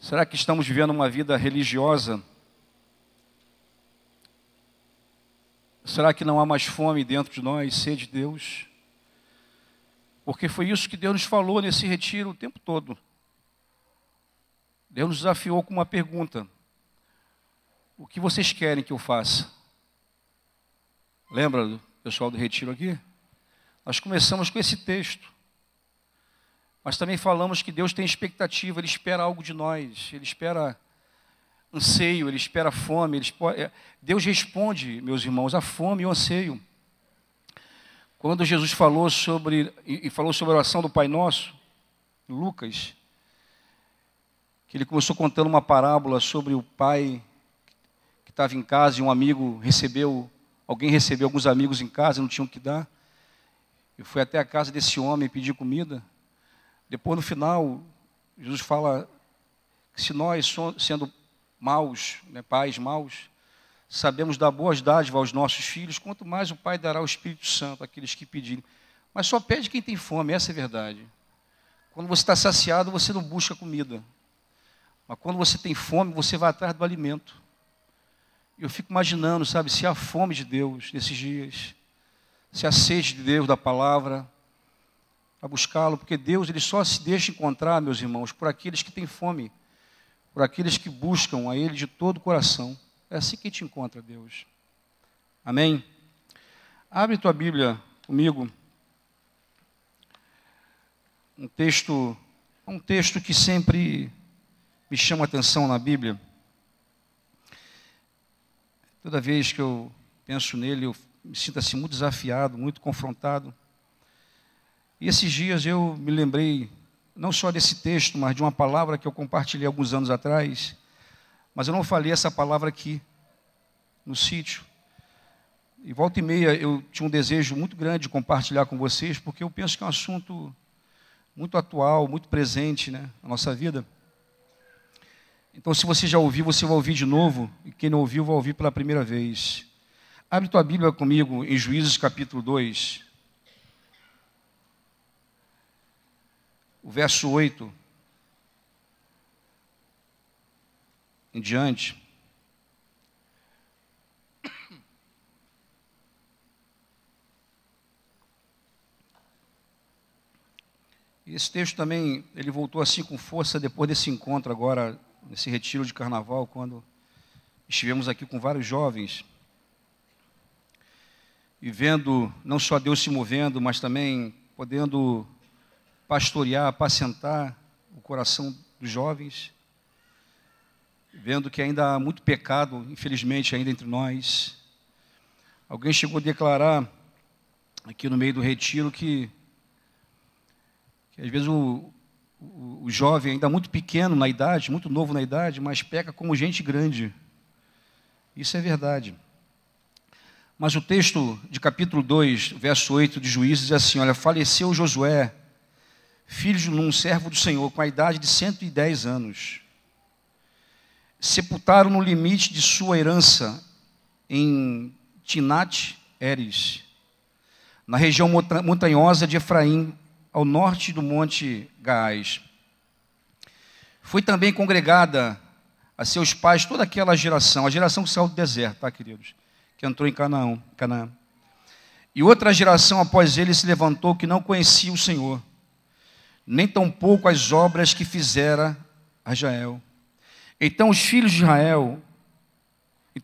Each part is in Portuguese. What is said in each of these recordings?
Será que estamos vivendo uma vida religiosa? Será que não há mais fome dentro de nós, sede de Deus? Porque foi isso que Deus nos falou nesse retiro o tempo todo. Deus nos desafiou com uma pergunta: o que vocês querem que eu faça? Lembra do pessoal do retiro aqui? Nós começamos com esse texto. Mas também falamos que Deus tem expectativa, Ele espera algo de nós, Ele espera anseio, Ele espera fome. Deus responde, meus irmãos, a fome e o anseio. Quando Jesus falou sobre a oração do Pai Nosso, Lucas, que ele começou contando uma parábola sobre o pai que estava em casa e alguém recebeu alguns amigos em casa e não tinham o que dar. E foi até a casa desse homem pedir comida. Depois, no final, Jesus fala que se nós, sendo maus, pais maus, sabemos dar boas dádivas aos nossos filhos, quanto mais o Pai dará o Espírito Santo àqueles que pedirem. Mas só pede quem tem fome, essa é a verdade. Quando você está saciado, você não busca comida. Mas quando você tem fome, você vai atrás do alimento. Eu fico imaginando, se há fome de Deus nesses dias, se há sede de Deus da palavra, a buscá-lo, porque Deus ele só se deixa encontrar, meus irmãos, por aqueles que têm fome, por aqueles que buscam a Ele de todo o coração. É assim que a gente encontra Deus. Amém? Abre tua Bíblia comigo. Um texto que sempre me chama a atenção na Bíblia. Toda vez que eu penso nele, eu me sinto assim muito desafiado, muito confrontado. E esses dias eu me lembrei, não só desse texto, mas de uma palavra que eu compartilhei alguns anos atrás, mas eu não falei essa palavra aqui, no sítio. E volta e meia eu tinha um desejo muito grande de compartilhar com vocês, porque eu penso que é um assunto muito atual, muito presente, na nossa vida. Então, se você já ouviu, você vai ouvir de novo, e quem não ouviu, vai ouvir pela primeira vez. Abre tua Bíblia comigo em Juízes capítulo 2. O verso 8 em diante. E esse texto também, ele voltou assim com força depois desse encontro agora, nesse retiro de carnaval, quando estivemos aqui com vários jovens, e vendo não só Deus se movendo, mas também podendo pastorear, apacentar o coração dos jovens, vendo que ainda há muito pecado, infelizmente, ainda entre nós. Alguém chegou a declarar aqui no meio do retiro que às vezes o jovem ainda muito pequeno na idade, muito novo na idade, mas peca como gente grande. Isso é verdade. Mas o texto de capítulo 2, verso 8 de Juízes, diz assim: olha, faleceu Josué, filho de Num, servo do Senhor, com a idade de 110 anos. Sepultaram no limite de sua herança em Timnat-Heres, na região montanhosa de Efraim, ao norte do monte Gaás. Foi também congregada a seus pais toda aquela geração, a geração que saiu do deserto, tá, queridos? Que entrou em Canaã. E outra geração após ele se levantou que não conhecia o Senhor, nem tampouco as obras que fizera a Israel. Então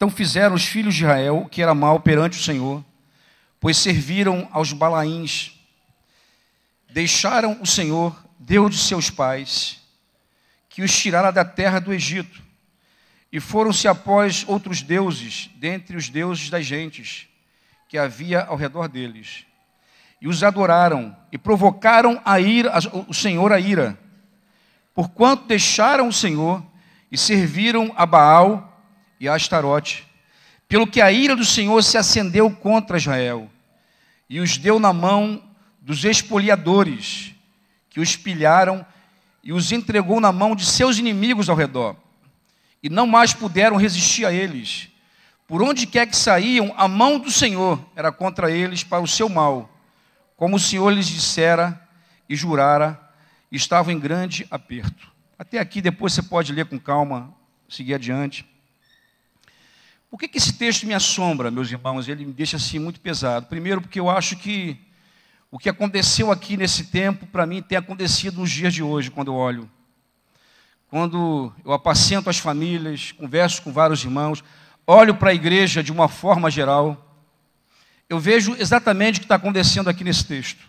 fizeram os filhos de Israel o que era mal perante o Senhor, pois serviram aos Balaíns. Deixaram o Senhor, Deus de seus pais, que os tirara da terra do Egito, e foram-se após outros deuses, dentre os deuses das gentes, que havia ao redor deles. E os adoraram, e provocaram o Senhor a ira, porquanto deixaram o Senhor, e serviram a Baal e a Astarote, pelo que a ira do Senhor se acendeu contra Israel, e os deu na mão dos espoliadores, que os pilharam e os entregou na mão de seus inimigos ao redor, e não mais puderam resistir a eles. Por onde quer que saíam, a mão do Senhor era contra eles para o seu mal, como o Senhor lhes dissera e jurara, e estavam em grande aperto. Até aqui, depois você pode ler com calma, seguir adiante. Por que esse texto me assombra, meus irmãos? Ele me deixa assim muito pesado. Primeiro, porque eu acho que o que aconteceu aqui nesse tempo, para mim, tem acontecido nos dias de hoje, quando eu olho. Quando eu apacento as famílias, converso com vários irmãos, olho para a igreja de uma forma geral, eu vejo exatamente o que está acontecendo aqui nesse texto.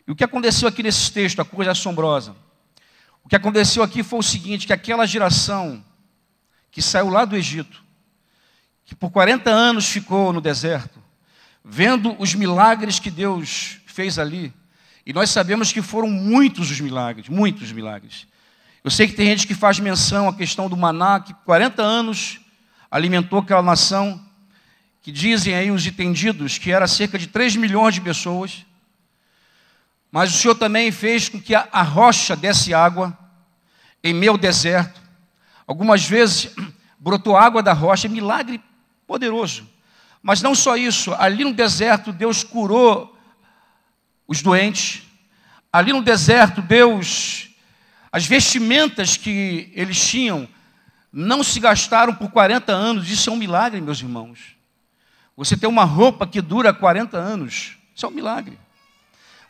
E o que aconteceu aqui nesse texto, a coisa assombrosa. O que aconteceu aqui foi o seguinte, que aquela geração que saiu lá do Egito, que por 40 anos ficou no deserto, vendo os milagres que Deus fez ali, e nós sabemos que foram muitos os milagres, muitos milagres. Eu sei que tem gente que faz menção à questão do maná, que 40 anos alimentou aquela nação, que dizem aí os entendidos que era cerca de 3 milhões de pessoas, mas o Senhor também fez com que a rocha desse água em meio ao deserto. Algumas vezes brotou água da rocha, milagre poderoso. Mas não só isso, ali no deserto Deus curou os doentes. Ali no deserto Deus, as vestimentas que eles tinham não se gastaram por 40 anos. Isso é um milagre, meus irmãos. Você tem uma roupa que dura 40 anos, isso é um milagre.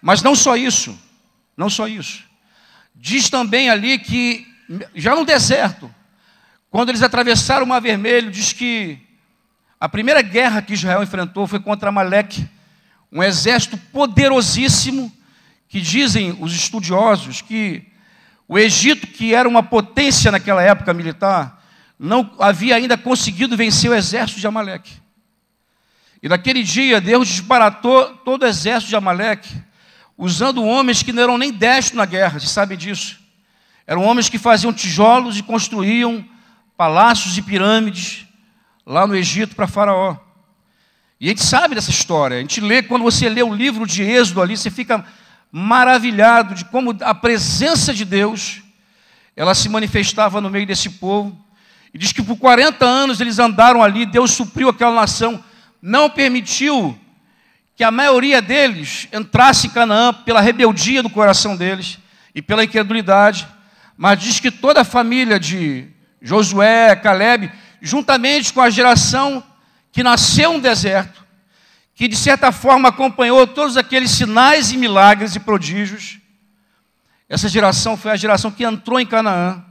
Mas não só isso, não só isso. Diz também ali que, já no deserto, quando eles atravessaram o Mar Vermelho, diz que a primeira guerra que Israel enfrentou foi contra Amaleque, um exército poderosíssimo, que dizem os estudiosos que o Egito, que era uma potência naquela época militar, não havia ainda conseguido vencer o exército de Amaleque. E naquele dia Deus desbaratou todo o exército de Amaleque, usando homens que não eram nem destros na guerra, vocês sabem disso. Eram homens que faziam tijolos e construíam palácios e pirâmides lá no Egito para Faraó. E a gente sabe dessa história. A gente lê, quando você lê o livro de Êxodo ali, você fica maravilhado de como a presença de Deus, ela se manifestava no meio desse povo. E diz que por 40 anos eles andaram ali, Deus supriu aquela nação, não permitiu que a maioria deles entrasse em Canaã pela rebeldia do coração deles e pela incredulidade. Mas diz que toda a família de Josué, Calebe, juntamente com a geração que nasceu no deserto, que de certa forma acompanhou todos aqueles sinais e milagres e prodígios, essa geração foi a geração que entrou em Canaã,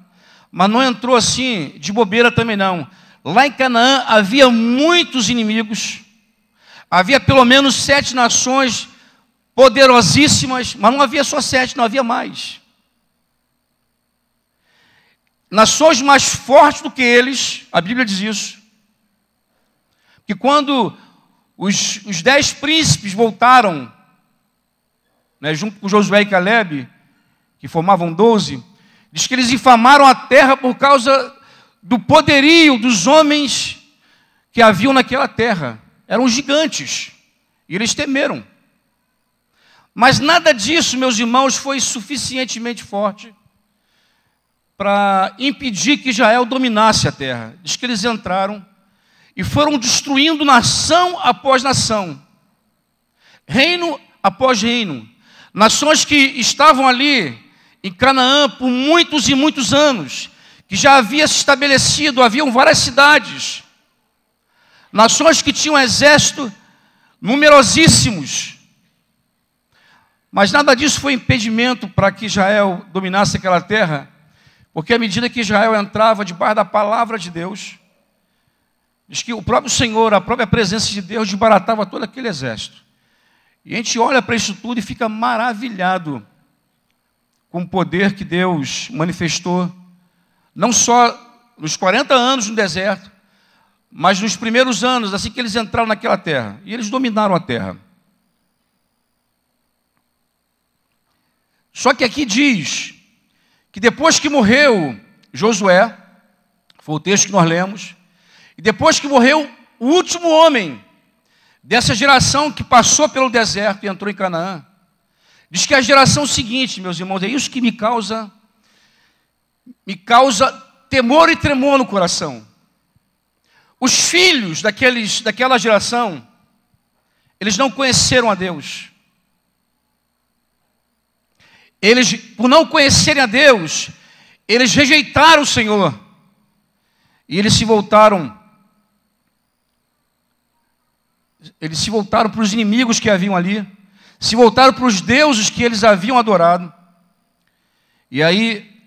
mas não entrou assim de bobeira também não. Lá em Canaã havia muitos inimigos, havia pelo menos 7 nações poderosíssimas, mas não havia só 7, não havia mais. Nações mais fortes do que eles, a Bíblia diz isso, que quando os 10 príncipes voltaram, né, junto com Josué e Calebe, que formavam 12, diz que eles infamaram a terra por causa do poderio dos homens que haviam naquela terra. Eram gigantes, e eles temeram. Mas nada disso, meus irmãos, foi suficientemente forte para impedir que Israel dominasse a terra. Diz que eles entraram e foram destruindo nação após nação, reino após reino, nações que estavam ali em Canaã por muitos e muitos anos, que já havia se estabelecido, haviam várias cidades, nações que tinham exército numerosíssimos, mas nada disso foi impedimento para que Israel dominasse aquela terra, porque à medida que Israel entrava debaixo da palavra de Deus, diz que o próprio Senhor, a própria presença de Deus desbaratava todo aquele exército. E a gente olha para isso tudo e fica maravilhado com o poder que Deus manifestou, não só nos 40 anos no deserto, mas nos primeiros anos, assim que eles entraram naquela terra. E eles dominaram a terra. Só que aqui diz que depois que morreu Josué, foi o texto que nós lemos, e depois que morreu o último homem dessa geração que passou pelo deserto e entrou em Canaã, diz que a geração seguinte, meus irmãos, é isso que me causa temor e tremor no coração. Os filhos daquela geração, eles não conheceram a Deus. eles, por não conhecerem a Deus, eles rejeitaram o Senhor. E eles se voltaram para os inimigos que haviam ali, se voltaram para os deuses que eles haviam adorado. E aí,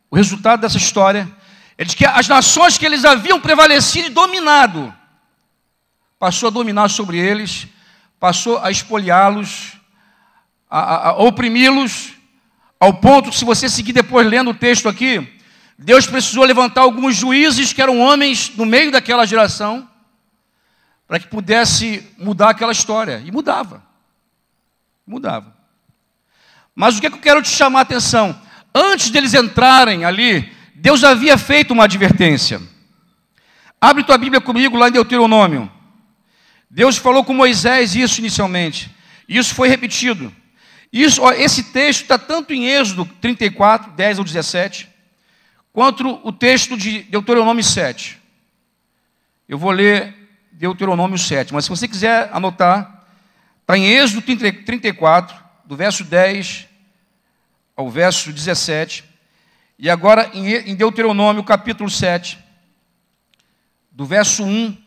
o resultado dessa história é de que as nações que eles haviam prevalecido e dominado, passou a dominar sobre eles, passou a espoliá-los, a oprimi-los, ao ponto que, se você seguir depois lendo o texto aqui, Deus precisou levantar alguns juízes que eram homens no meio daquela geração, para que pudesse mudar aquela história. E mudava. Mas o que eu quero te chamar a atenção? Antes deles entrarem ali, Deus havia feito uma advertência. Abre tua Bíblia comigo lá em Deuteronômio. Deus falou com Moisés isso inicialmente. Isso foi repetido. Esse texto está tanto em Êxodo 34, 10 ao 17, quanto o texto de Deuteronômio 7. Eu vou ler Deuteronômio 7, mas se você quiser anotar, está em Êxodo 34, do verso 10 ao verso 17, e agora em Deuteronômio capítulo 7, do verso 1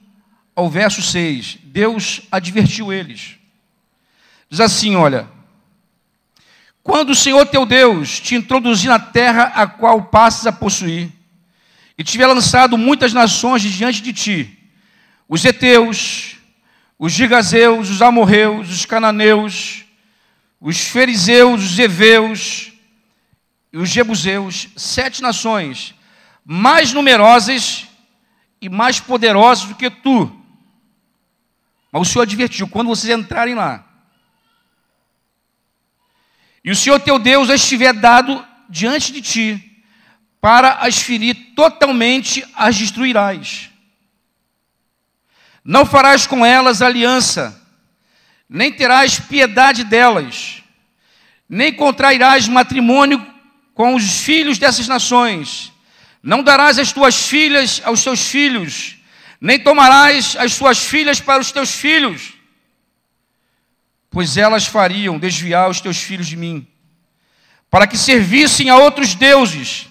ao verso 6, Deus advertiu eles. Diz assim, olha: quando o Senhor teu Deus te introduzir na terra a qual passas a possuir, e tiver lançado muitas nações de diante de ti, os heteus, os gigazeus, os amorreus, os cananeus, os ferizeus, os heveus e os jebuseus, 7 nações, mais numerosas e mais poderosas do que tu. Mas o Senhor advertiu: quando vocês entrarem lá, e o Senhor teu Deus as tiver dado diante de ti, para as ferir totalmente, as destruirás. Não farás com elas aliança, nem terás piedade delas, nem contrairás matrimônio com os filhos dessas nações. Não darás as tuas filhas aos teus filhos, nem tomarás as suas filhas para os teus filhos, pois elas fariam desviar os teus filhos de mim, para que servissem a outros deuses,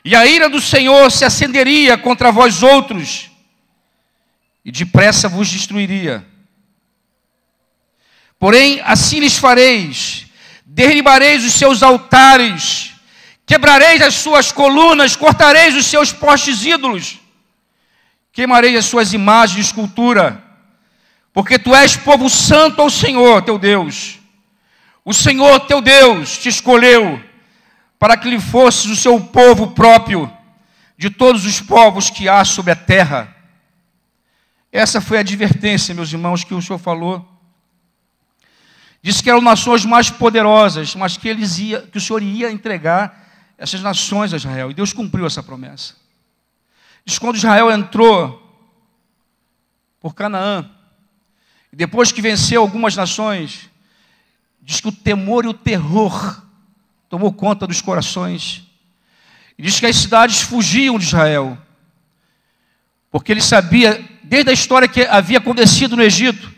e a ira do Senhor se acenderia contra vós outros, e depressa vos destruiria. Porém, assim lhes fareis: derribareis os seus altares, quebrareis as suas colunas, cortareis os seus postes ídolos, queimareis as suas imagens de escultura, porque tu és povo santo ao Senhor teu Deus. O Senhor teu Deus te escolheu para que lhe fosses o seu povo próprio de todos os povos que há sobre a terra. Essa foi a advertência, meus irmãos, que o Senhor falou. Disse que eram nações mais poderosas, mas que o Senhor ia entregar essas nações a Israel. E Deus cumpriu essa promessa. Diz que quando Israel entrou por Canaã, e depois que venceu algumas nações, diz que o temor e o terror tomou conta dos corações. E diz que as cidades fugiam de Israel, porque ele sabia, desde a história que havia acontecido no Egito,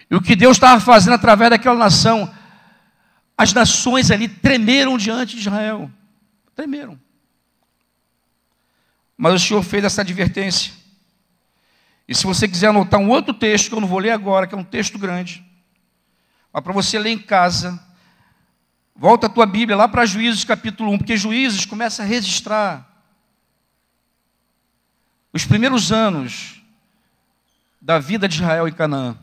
e o que Deus estava fazendo através daquela nação, as nações ali tremeram diante de Israel. Tremeram. Mas o Senhor fez essa advertência. E se você quiser anotar um outro texto, que eu não vou ler agora, que é um texto grande, mas para você ler em casa, volta a tua Bíblia lá para Juízes capítulo 1, porque Juízes começa a registrar os primeiros anos da vida de Israel em Canaã.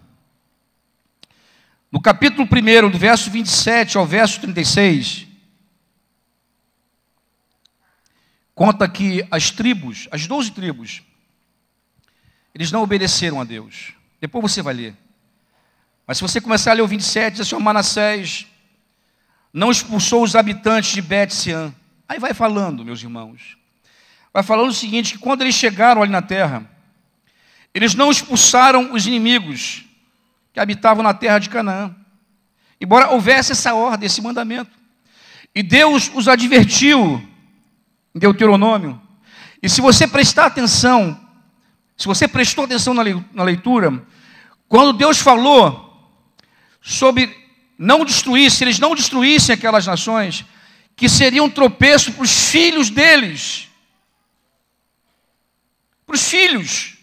No capítulo 1, do verso 27 ao verso 36, conta que as tribos, as 12 tribos, eles não obedeceram a Deus. Depois você vai ler. Mas se você começar a ler o 27, diz assim: Manassés não expulsou os habitantes de Bet-Sean. Aí vai falando, meus irmãos. Vai falando o seguinte, que quando eles chegaram ali na terra, eles não expulsaram os inimigos que habitavam na terra de Canaã, embora houvesse essa ordem, esse mandamento. E Deus os advertiu em Deuteronômio. E se você prestar atenção, se você prestou atenção na leitura, quando Deus falou sobre se eles não destruíssem aquelas nações, que seria um tropeço para os filhos deles. Para os filhos.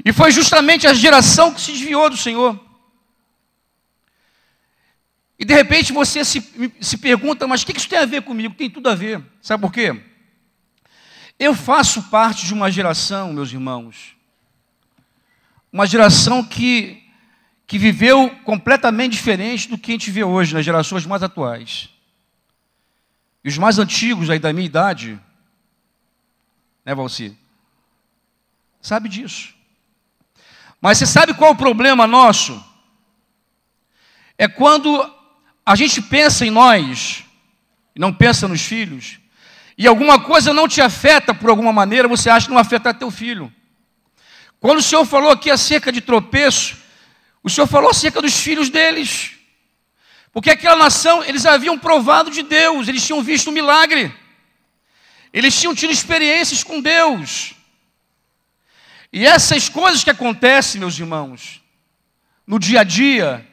E foi justamente a geração que se desviou do Senhor. E de repente você se pergunta, mas o que isso tem a ver comigo? Tem tudo a ver. Sabe por quê? Eu faço parte de uma geração, meus irmãos, uma geração que viveu completamente diferente do que a gente vê hoje, nas gerações mais atuais. E os mais antigos aí da minha idade, né, Valci? Sabe disso. Mas você sabe qual é o problema nosso? É quando a gente pensa em nós, e não pensa nos filhos, e alguma coisa não te afeta por alguma maneira, você acha que não afeta teu filho. Quando o Senhor falou aqui acerca de tropeço, o Senhor falou acerca dos filhos deles. Porque aquela nação, eles haviam provado de Deus, eles tinham visto um milagre. Eles tinham tido experiências com Deus. E essas coisas que acontecem, meus irmãos, no dia a dia,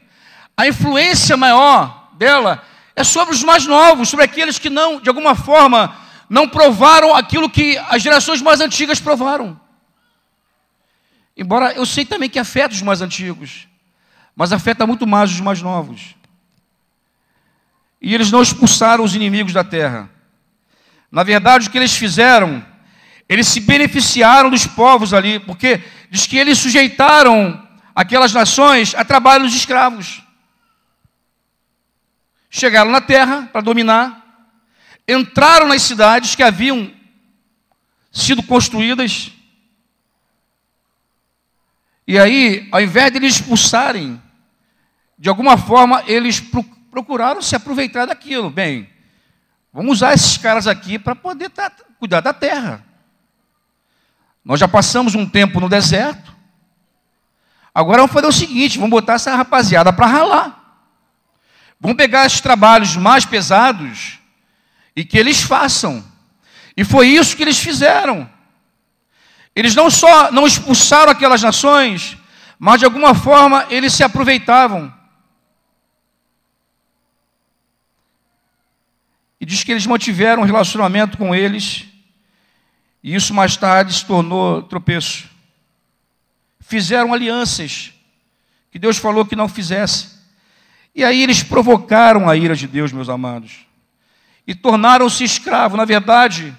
a influência maior dela é sobre os mais novos, sobre aqueles que não, de alguma forma, não provaram aquilo que as gerações mais antigas provaram. Embora eu sei também que afeta os mais antigos, mas afeta muito mais os mais novos. E eles não expulsaram os inimigos da terra. Na verdade, o que eles fizeram, eles se beneficiaram dos povos ali, porque diz que eles sujeitaram aquelas nações a trabalho de escravos. Chegaram na terra para dominar, entraram nas cidades que haviam sido construídas, e aí, ao invés de eles expulsarem, de alguma forma, eles procuraram se aproveitar daquilo. Bem, vamos usar esses caras aqui para poder cuidar da terra. Nós já passamos um tempo no deserto, agora vamos fazer o seguinte, vamos botar essa rapaziada para ralar. Vamos pegar esses trabalhos mais pesados e que eles façam. E foi isso que eles fizeram. Eles não só não expulsaram aquelas nações, mas de alguma forma eles se aproveitavam. E diz que eles mantiveram um relacionamento com eles, e isso mais tarde se tornou tropeço. Fizeram alianças que Deus falou que não fizesse. E aí eles provocaram a ira de Deus, meus amados, e tornaram-se escravos. Na verdade,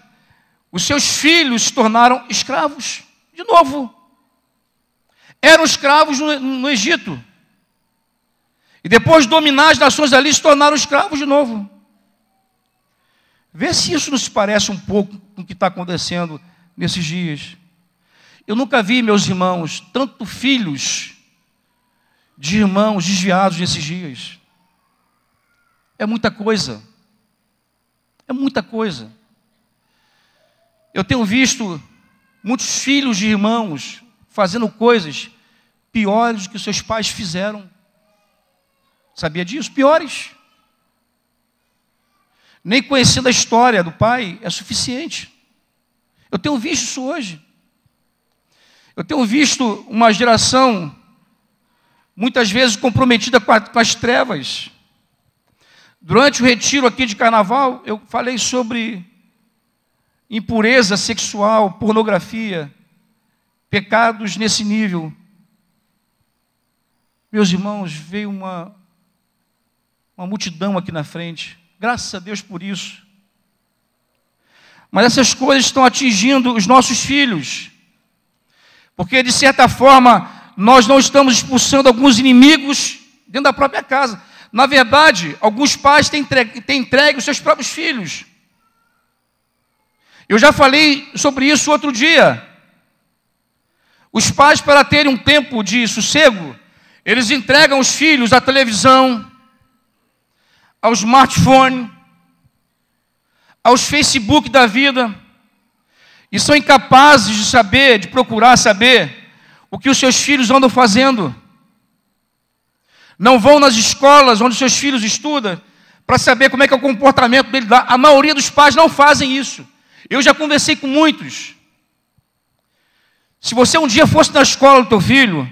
os seus filhos se tornaram escravos de novo. Eram escravos no Egito. E depois de dominar as nações ali, se tornaram escravos de novo. Vê se isso não se parece um pouco com o que está acontecendo nesses dias. Eu nunca vi, meus irmãos, tanto filhos de irmãos desviados nesses dias. É muita coisa. É muita coisa. Eu tenho visto muitos filhos de irmãos fazendo coisas piores do que seus pais fizeram. Sabia disso? Piores. Nem conhecendo a história do pai é suficiente. Eu tenho visto isso hoje. Eu tenho visto uma geração muitas vezes comprometida com as trevas. Durante o retiro aqui de carnaval, eu falei sobre impureza sexual, pornografia, pecados nesse nível. Meus irmãos, veio uma multidão aqui na frente. Graças a Deus por isso. Mas essas coisas estão atingindo os nossos filhos. Porque, de certa forma, nós não estamos expulsando alguns inimigos dentro da própria casa. Na verdade, alguns pais têm entregue os seus próprios filhos. Eu já falei sobre isso outro dia. Os pais, para terem um tempo de sossego, eles entregam os filhos à televisão, ao smartphone, aos Facebook da vida, e são incapazes de saber, de procurar saber o que os seus filhos andam fazendo. Não vão nas escolas onde seus filhos estudam para saber como é que é o comportamento dele lá. A maioria dos pais não fazem isso. Eu já conversei com muitos. Se você um dia fosse na escola do teu filho,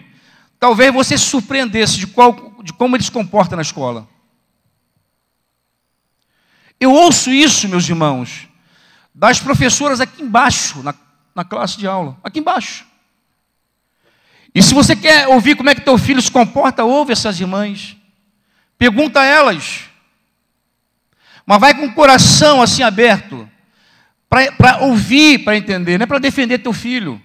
talvez você se surpreendesse de como ele se comporta na escola. Eu ouço isso, meus irmãos, das professoras aqui embaixo, na classe de aula, aqui embaixo. E se você quer ouvir como é que teu filho se comporta, ouve essas irmãs. Pergunta a elas. Mas vai com o coração assim aberto, para ouvir, para entender, não é para defender teu filho.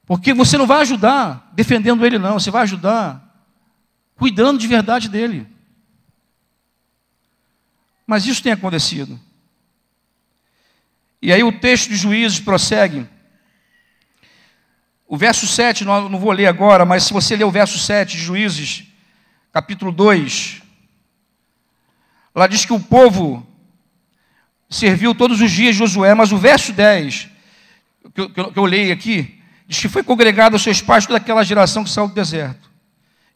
Porque você não vai ajudar defendendo ele, não. Você vai ajudar cuidando de verdade dele. Mas isso tem acontecido. E aí o texto de Juízes prossegue. O verso 7, não vou ler agora, mas se você ler o verso 7 de Juízes, capítulo 2, lá diz que o povo serviu todos os dias Josué, mas o verso 10, que eu leio aqui, diz que foi congregado aos seus pais toda aquela geração que saiu do deserto.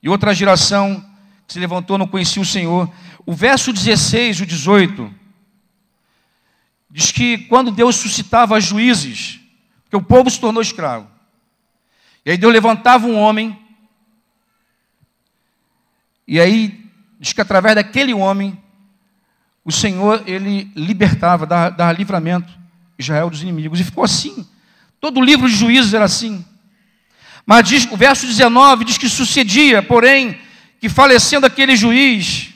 E outra geração que se levantou não conhecia o Senhor. O verso 16, o 18, diz que quando Deus suscitava juízes, porque o povo se tornou escravo, e aí Deus levantava um homem, e aí diz que através daquele homem, o Senhor, ele libertava, dava livramento a Israel dos inimigos. E ficou assim. Todo o livro de Juízes era assim. Mas diz, o verso 19 diz que sucedia, porém, que falecendo aquele juiz,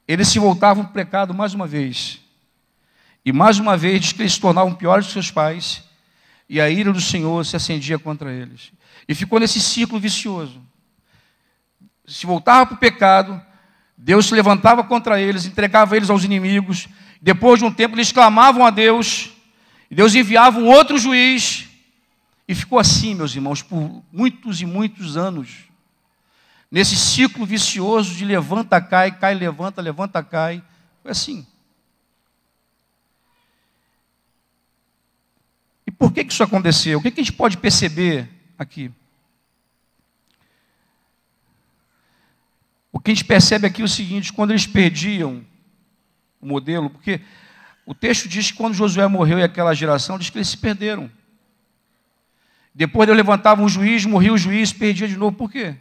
eles se voltavam para o pecado mais uma vez. E mais uma vez diz que eles se tornavam piores que seus pais. E a ira do Senhor se acendia contra eles. E ficou nesse ciclo vicioso. Se voltava para o pecado, Deus se levantava contra eles, entregava eles aos inimigos. Depois de um tempo, eles clamavam a Deus. E Deus enviava um outro juiz. E ficou assim, meus irmãos, por muitos e muitos anos. Nesse ciclo vicioso de levanta, cai, cai, levanta, levanta, cai. Foi assim. E por que isso aconteceu? O que a gente pode perceber aqui? O que a gente percebe aqui é o seguinte: quando eles perdiam o modelo, porque o texto diz que quando Josué morreu e aquela geração, diz que eles se perderam. Depois Deus levantava um juiz, morria o juiz, perdia de novo. Por quê?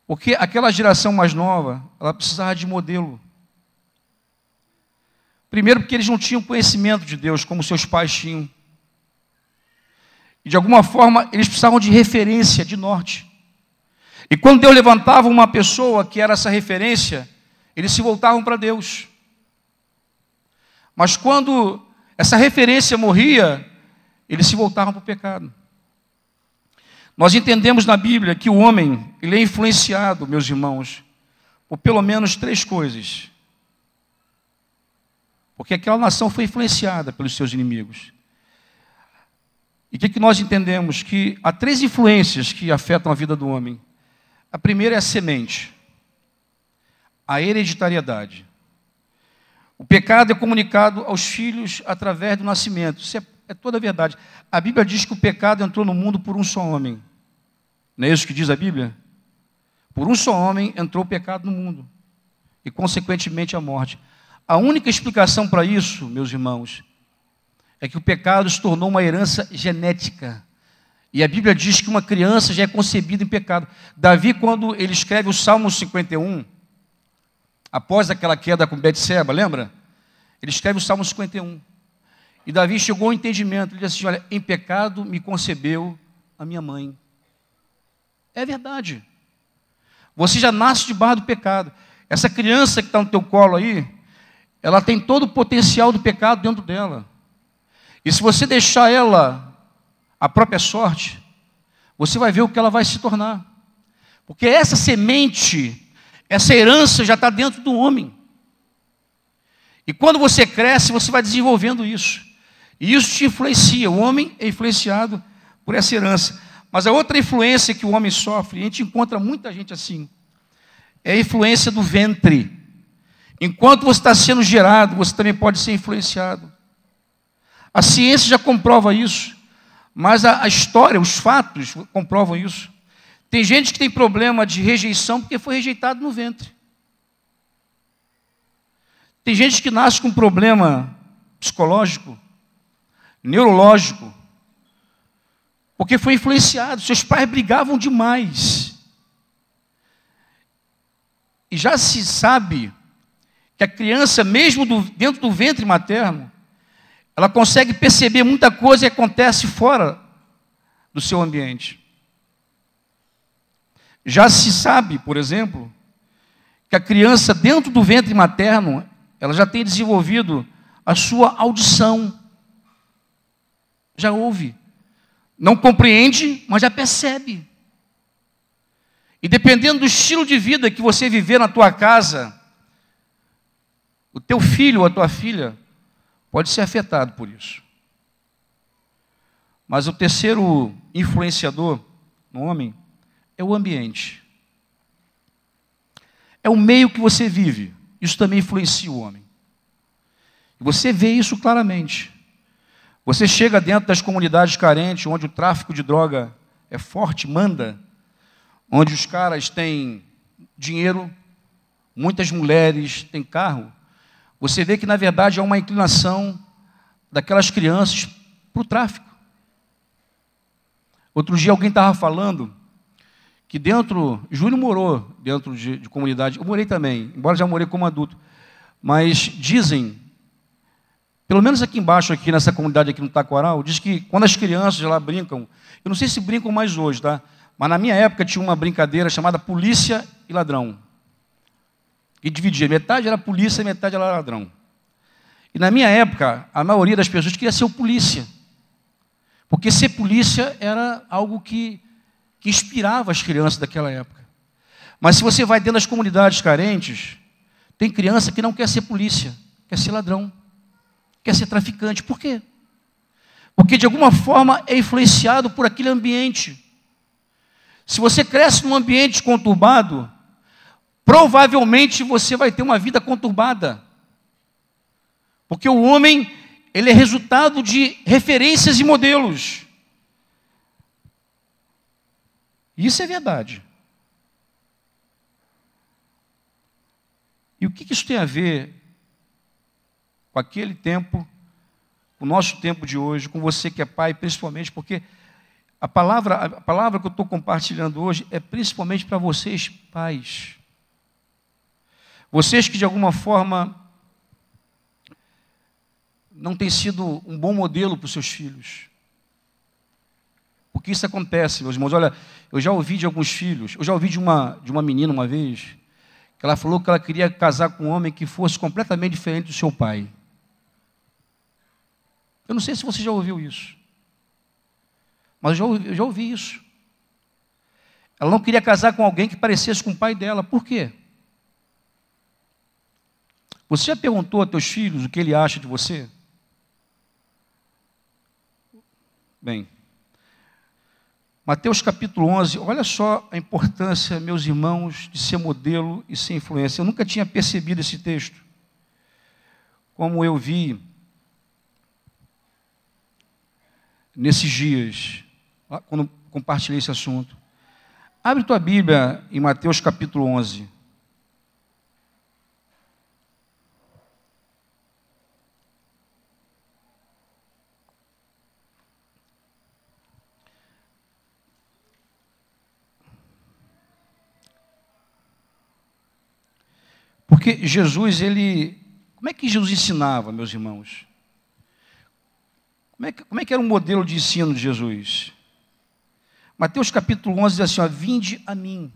Porque aquela geração mais nova, ela precisava de modelo. Primeiro porque eles não tinham conhecimento de Deus como seus pais tinham. E de alguma forma eles precisavam de referência, de norte. E quando Deus levantava uma pessoa que era essa referência, eles se voltavam para Deus. Mas quando essa referência morria, eles se voltavam para o pecado. Nós entendemos na Bíblia que o homem, ele é influenciado, meus irmãos, por pelo menos 3 coisas. Porque aquela nação foi influenciada pelos seus inimigos. E o que nós entendemos? Que há 3 influências que afetam a vida do homem. A primeira é a semente, a hereditariedade. O pecado é comunicado aos filhos através do nascimento. Isso é toda a verdade. A Bíblia diz que o pecado entrou no mundo por um só homem. Não é isso que diz a Bíblia? Por um só homem entrou o pecado no mundo. E, consequentemente, a morte. A única explicação para isso, meus irmãos, é que o pecado se tornou uma herança genética. E a Bíblia diz que uma criança já é concebida em pecado. Davi, quando ele escreve o Salmo 51, após aquela queda com Betseba, lembra? Ele escreve o Salmo 51. E Davi chegou ao entendimento. Ele disse assim: olha, em pecado me concebeu a minha mãe. É verdade. Você já nasce debaixo do pecado. Essa criança que está no teu colo aí, ela tem todo o potencial do pecado dentro dela. E se você deixar ela à própria sorte, você vai ver o que ela vai se tornar. Porque essa semente, essa herança já está dentro do homem. E quando você cresce, você vai desenvolvendo isso. E isso te influencia. O homem é influenciado por essa herança. Mas a outra influência que o homem sofre, e a gente encontra muita gente assim, é a influência do ventre. Enquanto você está sendo gerado, você também pode ser influenciado. A ciência já comprova isso, mas a história, os fatos comprovam isso. Tem gente que tem problema de rejeição porque foi rejeitado no ventre. Tem gente que nasce com problema psicológico, neurológico, porque foi influenciado. Seus pais brigavam demais. E já se sabe que a criança, mesmo dentro do ventre materno, ela consegue perceber muita coisa que acontece fora do seu ambiente. Já se sabe, por exemplo, que a criança, dentro do ventre materno, ela já tem desenvolvido a sua audição. Já ouve. Não compreende, mas já percebe. E dependendo do estilo de vida que você viver na tua casa, o teu filho ou a tua filha pode ser afetado por isso. Mas o terceiro influenciador no homem é o ambiente. É o meio que você vive. Isso também influencia o homem. E você vê isso claramente. Você chega dentro das comunidades carentes, onde o tráfico de droga é forte, manda, onde os caras têm dinheiro, muitas mulheres têm carro. Você vê que, na verdade, há uma inclinação daquelas crianças para o tráfico. Outro dia alguém estava falando que Júlio morou dentro de comunidade, eu morei também, embora já morei como adulto, mas dizem, pelo menos aqui embaixo, aqui nessa comunidade aqui no Taquaral, diz que quando as crianças lá brincam, eu não sei se brincam mais hoje, tá? Mas na minha época tinha uma brincadeira chamada polícia e ladrão. E dividia, metade era polícia e metade era ladrão. E na minha época, a maioria das pessoas queria ser o polícia. Porque ser polícia era algo que inspirava as crianças daquela época. Mas se você vai dentro das comunidades carentes, tem criança que não quer ser polícia, quer ser ladrão, quer ser traficante. Por quê? Porque de alguma forma é influenciado por aquele ambiente. Se você cresce num ambiente conturbado, provavelmente você vai ter uma vida conturbada. Porque o homem, ele é resultado de referências e modelos. Isso é verdade. E o que isso tem a ver com aquele tempo, com o nosso tempo de hoje, com você que é pai, principalmente porque a palavra que eu estou compartilhando hoje é principalmente para vocês, pais. Vocês que de alguma forma não têm sido um bom modelo para os seus filhos. Porque isso acontece, meus irmãos. Olha, eu já ouvi de alguns filhos, eu já ouvi de uma menina uma vez, que ela falou que ela queria casar com um homem que fosse completamente diferente do seu pai. Eu não sei se você já ouviu isso, mas eu já ouvi isso. Ela não queria casar com alguém que parecesse com o pai dela. Por quê? Você já perguntou aos teus filhos o que ele acha de você? Bem, Mateus capítulo 11, olha só a importância, meus irmãos, de ser modelo e ser influência. Eu nunca tinha percebido esse texto, como eu vi nesses dias, quando compartilhei esse assunto. Abre tua Bíblia em Mateus capítulo 11. Porque Jesus, como é que Jesus ensinava, meus irmãos? Como é que era o modelo de ensino de Jesus? Mateus capítulo 11 diz assim, ó, vinde a mim,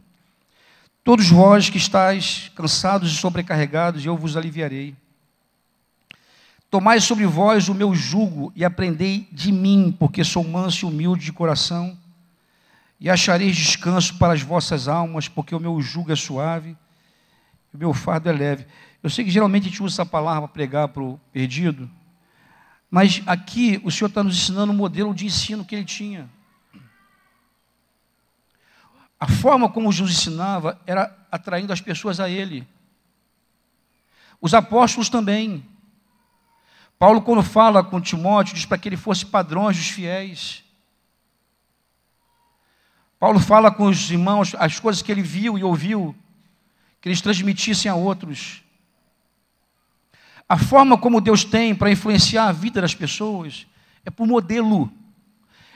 todos vós que estáis cansados e sobrecarregados, e eu vos aliviarei. Tomai sobre vós o meu jugo e aprendei de mim, porque sou manso e humilde de coração, e achareis descanso para as vossas almas, porque o meu jugo é suave, o meu fardo é leve. Eu sei que geralmente a gente usa essa palavra para pregar para o perdido, mas aqui o Senhor está nos ensinando um modelo de ensino que ele tinha. A forma como Jesus ensinava era atraindo as pessoas a ele. Os apóstolos também. Paulo, quando fala com Timóteo, diz para que ele fosse padrões dos fiéis. Paulo fala com os irmãos as coisas que ele viu e ouviu, que eles transmitissem a outros. A forma como Deus tem para influenciar a vida das pessoas é por modelo,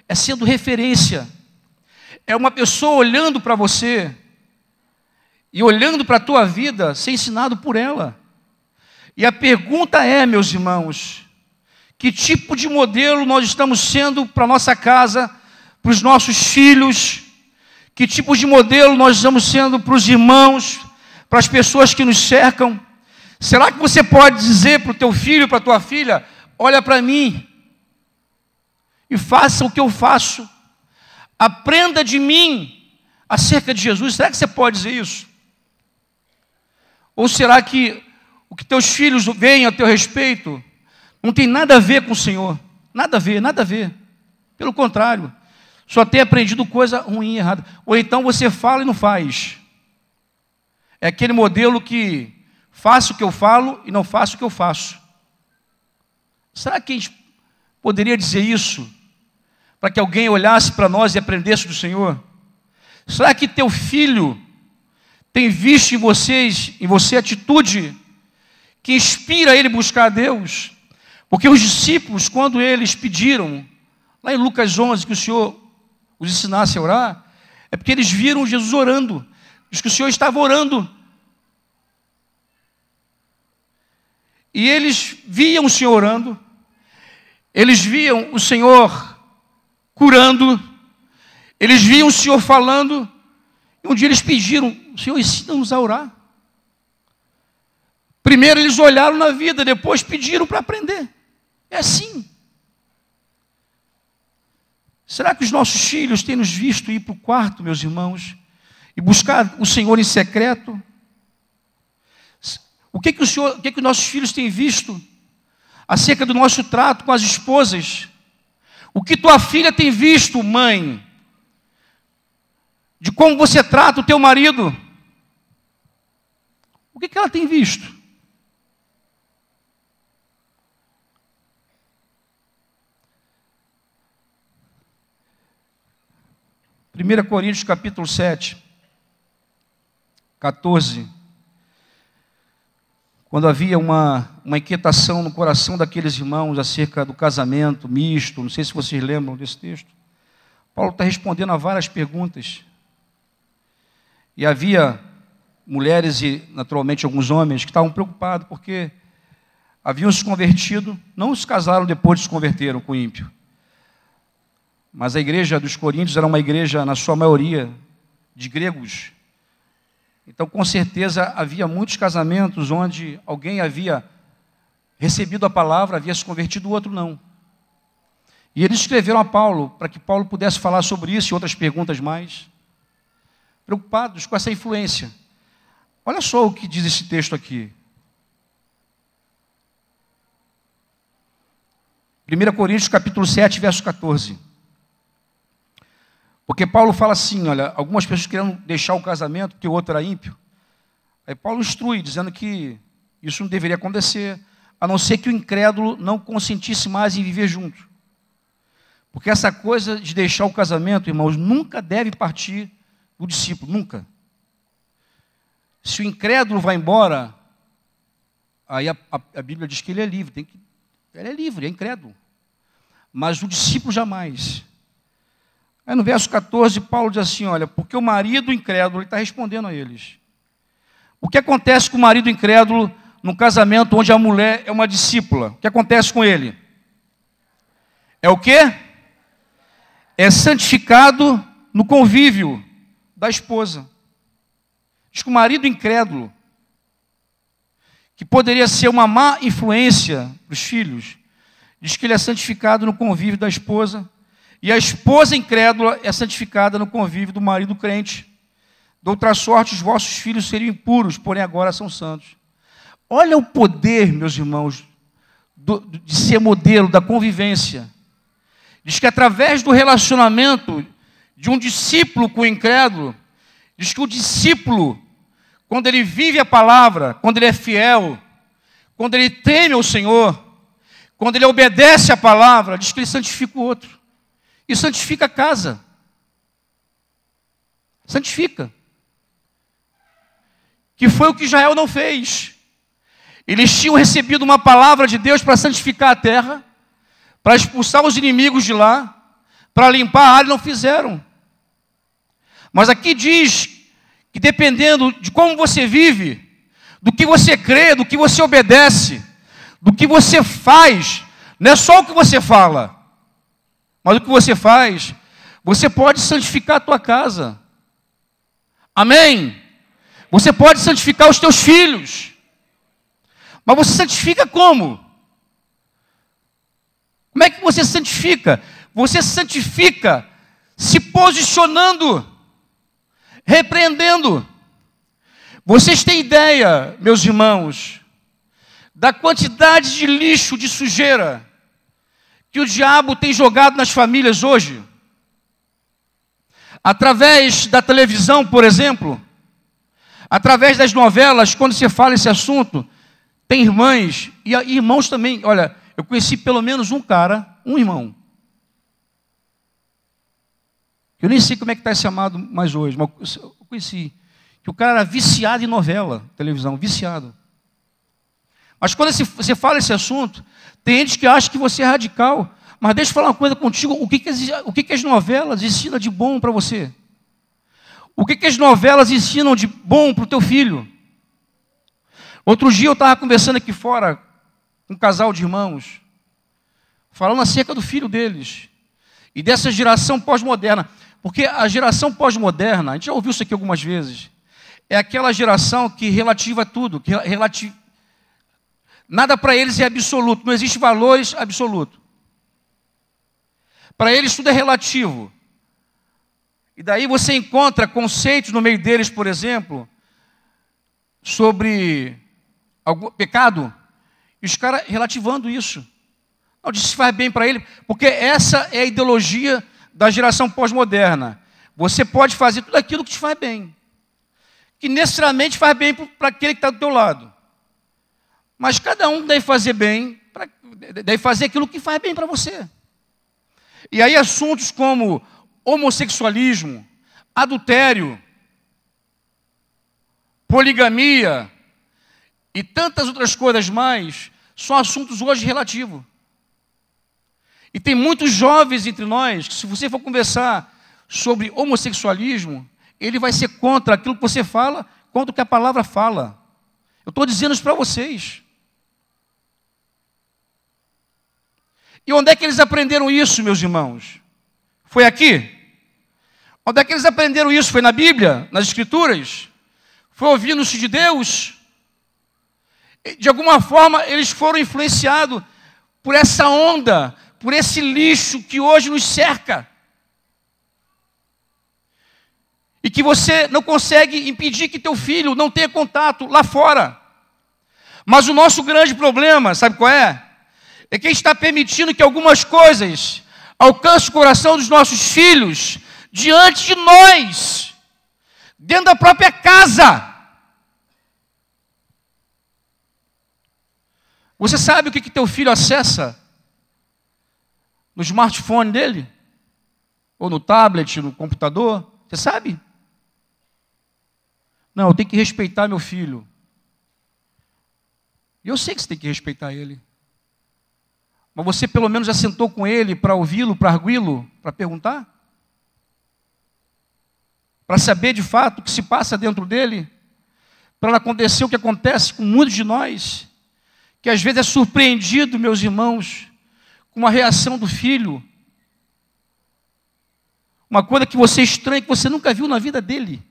é sendo referência. É uma pessoa olhando para você e olhando para a tua vida, ser ensinado por ela. E a pergunta é, meus irmãos, que tipo de modelo nós estamos sendo para a nossa casa, para os nossos filhos? Que tipo de modelo nós estamos sendo para os irmãos, para as pessoas que nos cercam? Será que você pode dizer para o teu filho, para a tua filha, olha para mim e faça o que eu faço, aprenda de mim acerca de Jesus? Será que você pode dizer isso? Ou será que o que teus filhos veem a teu respeito não tem nada a ver com o Senhor? Nada a ver, nada a ver. Pelo contrário, só tem aprendido coisa ruim e errada. Ou então você fala e não faz. É aquele modelo que faço o que eu falo e não faço o que eu faço. Será que a gente poderia dizer isso para que alguém olhasse para nós e aprendesse do Senhor? Será que teu filho tem visto em você atitude que inspira ele a buscar a Deus? Porque os discípulos, quando eles pediram, lá em Lucas 11, que o Senhor os ensinasse a orar, é porque eles viram Jesus orando. Diz que o Senhor estava orando. E eles viam o Senhor orando, eles viam o Senhor curando, eles viam o Senhor falando, e um dia eles pediram, Senhor, ensina-nos a orar. Primeiro eles olharam na vida, depois pediram para aprender. É assim. Será que os nossos filhos têm nos visto ir para o quarto, meus irmãos, e buscar o Senhor em secreto? O que os nossos filhos têm visto acerca do nosso trato com as esposas? O que tua filha tem visto, mãe, de como você trata o teu marido? O que ela tem visto? Primeira Coríntios capítulo 7, 14. Quando havia uma inquietação no coração daqueles irmãos acerca do casamento misto, não sei se vocês lembram desse texto, Paulo está respondendo a várias perguntas. E havia mulheres e, naturalmente, alguns homens que estavam preocupados porque haviam se convertido, não se casaram depois de se converteram com o ímpio. Mas a igreja dos Coríntios era uma igreja, na sua maioria, de gregos. Então, com certeza, havia muitos casamentos onde alguém havia recebido a palavra, havia se convertido, o outro não. E eles escreveram a Paulo, para que Paulo pudesse falar sobre isso e outras perguntas mais, preocupados com essa influência. Olha só o que diz esse texto aqui. 1 Coríntios capítulo 7, verso 14. Porque Paulo fala assim, olha, algumas pessoas queriam deixar o casamento porque o outro era ímpio. Aí Paulo instrui, dizendo que isso não deveria acontecer, a não ser que o incrédulo não consentisse mais em viver junto. Porque essa coisa de deixar o casamento, irmãos, nunca deve partir do discípulo, nunca. Se o incrédulo vai embora, aí a Bíblia diz que ele é livre, ele é livre, é incrédulo. Mas o discípulo jamais. Aí no verso 14, Paulo diz assim, olha, porque o marido incrédulo, ele está respondendo a eles. O que acontece com o marido incrédulo no casamento onde a mulher é uma discípula? O que acontece com ele? É o quê? É santificado no convívio da esposa. Diz que o marido incrédulo, que poderia ser uma má influência para os filhos, diz que ele é santificado no convívio da esposa. E a esposa incrédula é santificada no convívio do marido crente. De outra sorte, os vossos filhos seriam impuros, porém agora são santos. Olha o poder, meus irmãos, de ser modelo da convivência. Diz que através do relacionamento de um discípulo com o incrédulo, diz que o discípulo, quando ele vive a palavra, quando ele é fiel, quando ele teme ao Senhor, quando ele obedece à palavra, diz que ele santifica o outro. E santifica a casa. Santifica. Que foi o que Israel não fez. Eles tinham recebido uma palavra de Deus para santificar a terra, para expulsar os inimigos de lá, para limpar a área, e não fizeram. Mas aqui diz que dependendo de como você vive, do que você crê, do que você obedece, do que você faz, não é só o que você fala, mas o que você faz, você pode santificar a tua casa. Amém? Você pode santificar os teus filhos. Mas você santifica como? Como é que você santifica? Você santifica se posicionando, repreendendo. Vocês têm ideia, meus irmãos, da quantidade de lixo, de sujeira que o diabo tem jogado nas famílias hoje? Através da televisão, por exemplo, através das novelas, quando você fala esse assunto, tem irmãs e irmãos também. Olha, eu conheci pelo menos um cara, um irmão. Eu nem sei como é que está esse amado mais hoje, mas eu conheci. Que o cara era viciado em novela, televisão, viciado. Mas quando você fala esse assunto, tem gente que acha que você é radical. Mas deixa eu falar uma coisa contigo, o que as novelas ensinam de bom para você? O que as novelas ensinam de bom para o teu filho? Outro dia eu estava conversando aqui fora com um casal de irmãos, falando acerca do filho deles, e dessa geração pós-moderna. Porque a geração pós-moderna, a gente já ouviu isso aqui algumas vezes, é aquela geração que relativa tudo, nada para eles é absoluto, não existe valores absolutos. Para eles tudo é relativo. E daí você encontra conceitos no meio deles, por exemplo, sobre algum pecado, e os caras relativando isso. Não, diz que faz bem para ele, porque essa é a ideologia da geração pós-moderna. Você pode fazer tudo aquilo que te faz bem, que necessariamente faz bem para aquele que está do teu lado. Mas cada um deve fazer bem, deve fazer aquilo que faz bem para você. E aí assuntos como homossexualismo, adultério, poligamia e tantas outras coisas mais, são assuntos hoje relativos. E tem muitos jovens entre nós que, se você for conversar sobre homossexualismo, ele vai ser contra aquilo que você fala, contra o que a palavra fala. Eu estou dizendo isso para vocês. E onde é que eles aprenderam isso, meus irmãos? Foi aqui? Onde é que eles aprenderam isso? Foi na Bíblia? Nas Escrituras? Foi ouvindo-se de Deus? De alguma forma, eles foram influenciados por essa onda, por esse lixo que hoje nos cerca. E que você não consegue impedir que teu filho não tenha contato lá fora. Mas o nosso grande problema, sabe qual é? É que a gente está permitindo que algumas coisas alcancem o coração dos nossos filhos diante de nós, dentro da própria casa. Você sabe o que teu filho acessa no smartphone dele? Ou no tablet, no computador? Você sabe? Não, eu tenho que respeitar meu filho. E eu sei que você tem que respeitar ele. Mas você pelo menos já sentou com ele para ouvi-lo, para arguí-lo, para perguntar? Para saber de fato o que se passa dentro dele? Para não acontecer o que acontece com muitos de nós, que às vezes é surpreendido, meus irmãos, com uma reação do filho. Uma coisa que você estranha, que você nunca viu na vida dele.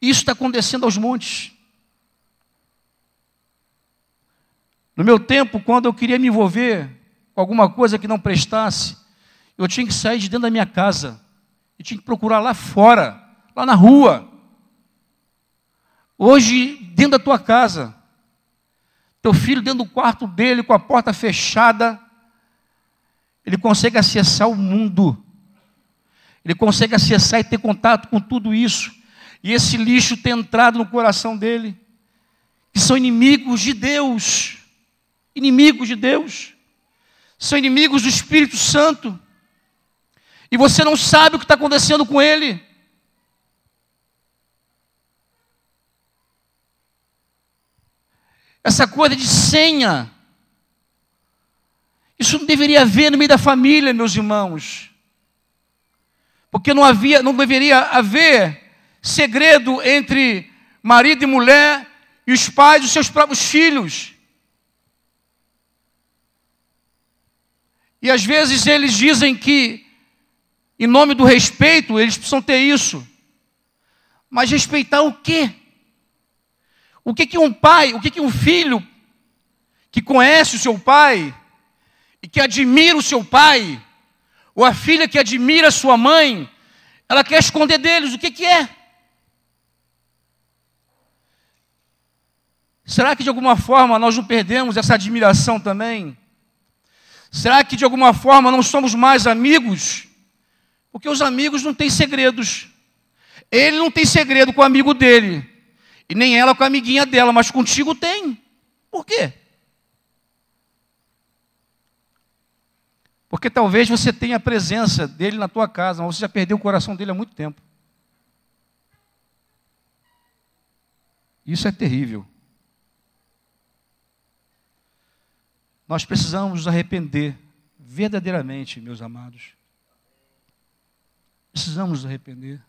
Isso está acontecendo aos montes. No meu tempo, quando eu queria me envolver com alguma coisa que não prestasse, eu tinha que sair de dentro da minha casa. Eu tinha que procurar lá fora, lá na rua. Hoje, dentro da tua casa, teu filho dentro do quarto dele, com a porta fechada, ele consegue acessar o mundo. Ele consegue acessar e ter contato com tudo isso. E esse lixo tem entrado no coração dele, que são inimigos de Deus. Inimigos de Deus. São inimigos do Espírito Santo. E você não sabe o que está acontecendo com ele. Essa coisa de senha, isso não deveria haver no meio da família, meus irmãos. Porque não deveria haver segredo entre marido e mulher e os pais dos seus próprios filhos. E às vezes eles dizem que, em nome do respeito, eles precisam ter isso. Mas respeitar o quê? O que um pai, o que um filho que conhece o seu pai e que admira o seu pai, ou a filha que admira a sua mãe, ela quer esconder deles, o que é? Será que de alguma forma nós não perdemos essa admiração também? Será que de alguma forma não somos mais amigos? Porque os amigos não têm segredos. Ele não tem segredo com o amigo dele, e nem ela com a amiguinha dela, mas contigo tem. Por quê? Porque talvez você tenha a presença dele na tua casa, mas você já perdeu o coração dele há muito tempo. Isso é terrível. Nós precisamos nos arrepender verdadeiramente, meus amados. Precisamos nos arrepender.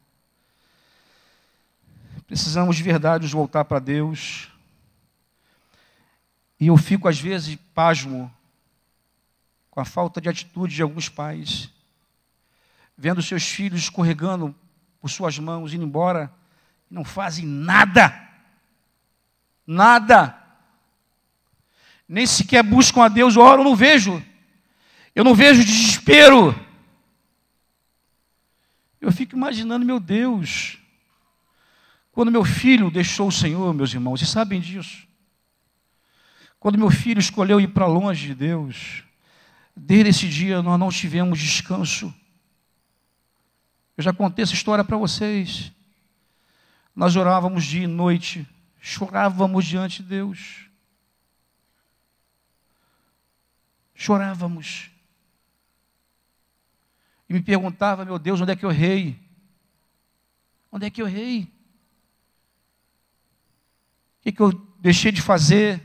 Precisamos de verdade nos voltar para Deus. E eu fico às vezes pasmo com a falta de atitude de alguns pais, vendo seus filhos escorregando por suas mãos, indo embora, e não fazem nada. Nada. Nem sequer buscam a Deus, oram, eu não vejo desespero. Eu fico imaginando, meu Deus, quando meu filho deixou o Senhor, meus irmãos, vocês sabem disso. Quando meu filho escolheu ir para longe de Deus, desde esse dia nós não tivemos descanso. Eu já contei essa história para vocês. Nós orávamos dia e noite, chorávamos diante de Deus. Chorávamos. E me perguntava, meu Deus, onde é que eu errei? Onde é que eu errei? O que eu deixei de fazer?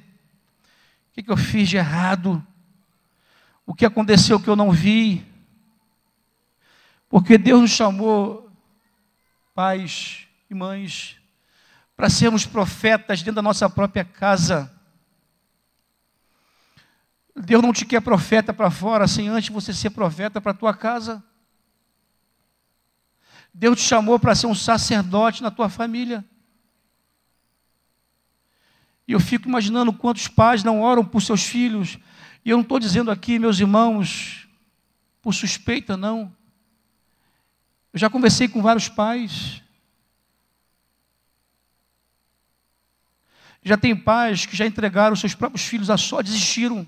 O que eu fiz de errado? O que aconteceu que eu não vi? Porque Deus nos chamou, pais e mães, para sermos profetas dentro da nossa própria casa. Deus não te quer profeta para fora, sem antes você ser profeta para a tua casa. Deus te chamou para ser um sacerdote na tua família. E eu fico imaginando quantos pais não oram por seus filhos. E eu não estou dizendo aqui, meus irmãos, por suspeita, não. Eu já conversei com vários pais. Já tem pais que já entregaram seus próprios filhos a só, desistiram.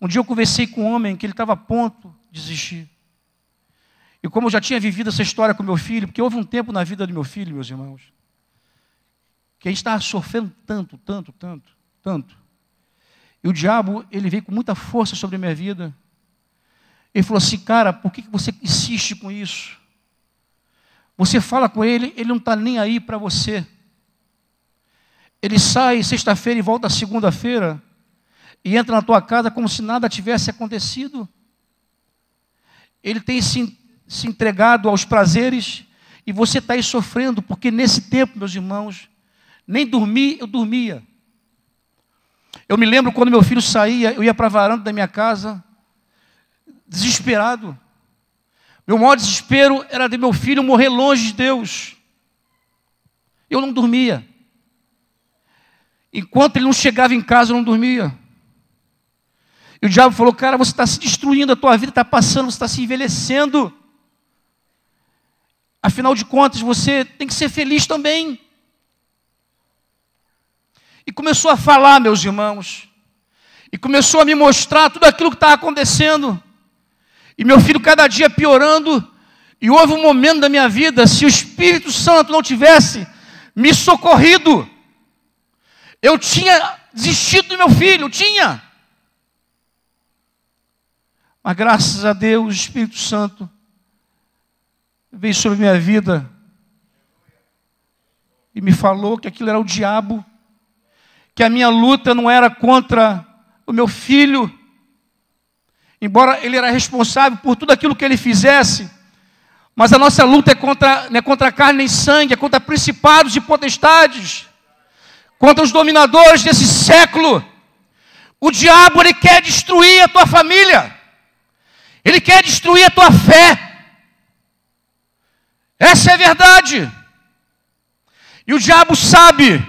Um dia eu conversei com um homem que ele estava a ponto de desistir. E como eu já tinha vivido essa história com meu filho, porque houve um tempo na vida do meu filho, meus irmãos, que a gente estava sofrendo tanto. E o diabo, ele veio com muita força sobre a minha vida. Ele falou assim, cara, por que você insiste com isso? Você fala com ele, ele não está nem aí para você. Ele sai sexta-feira e volta segunda-feira, e entra na tua casa como se nada tivesse acontecido. Ele tem se entregado aos prazeres, e você está aí sofrendo, porque nesse tempo, meus irmãos, nem dormir, eu dormia. Eu me lembro quando meu filho saía, eu ia para a varanda da minha casa, desesperado. Meu maior desespero era de meu filho morrer longe de Deus. Eu não dormia. Enquanto ele não chegava em casa, eu não dormia. E o diabo falou, cara, você está se destruindo, a tua vida está passando, você está se envelhecendo. Afinal de contas, você tem que ser feliz também. E começou a falar, meus irmãos. E começou a me mostrar tudo aquilo que estava acontecendo. E meu filho cada dia piorando. E houve um momento da minha vida, se o Espírito Santo não tivesse me socorrido, eu tinha desistido do meu filho, tinha. Mas graças a Deus, o Espírito Santo veio sobre a minha vida e me falou que aquilo era o diabo, que a minha luta não era contra o meu filho, embora ele era responsável por tudo aquilo que ele fizesse, Mas a nossa luta não é contra carne nem sangue, é contra principados e potestades, contra os dominadores desse século. O diabo, ele quer destruir a tua família. Ele quer destruir a tua fé. Essa é a verdade. E o diabo sabe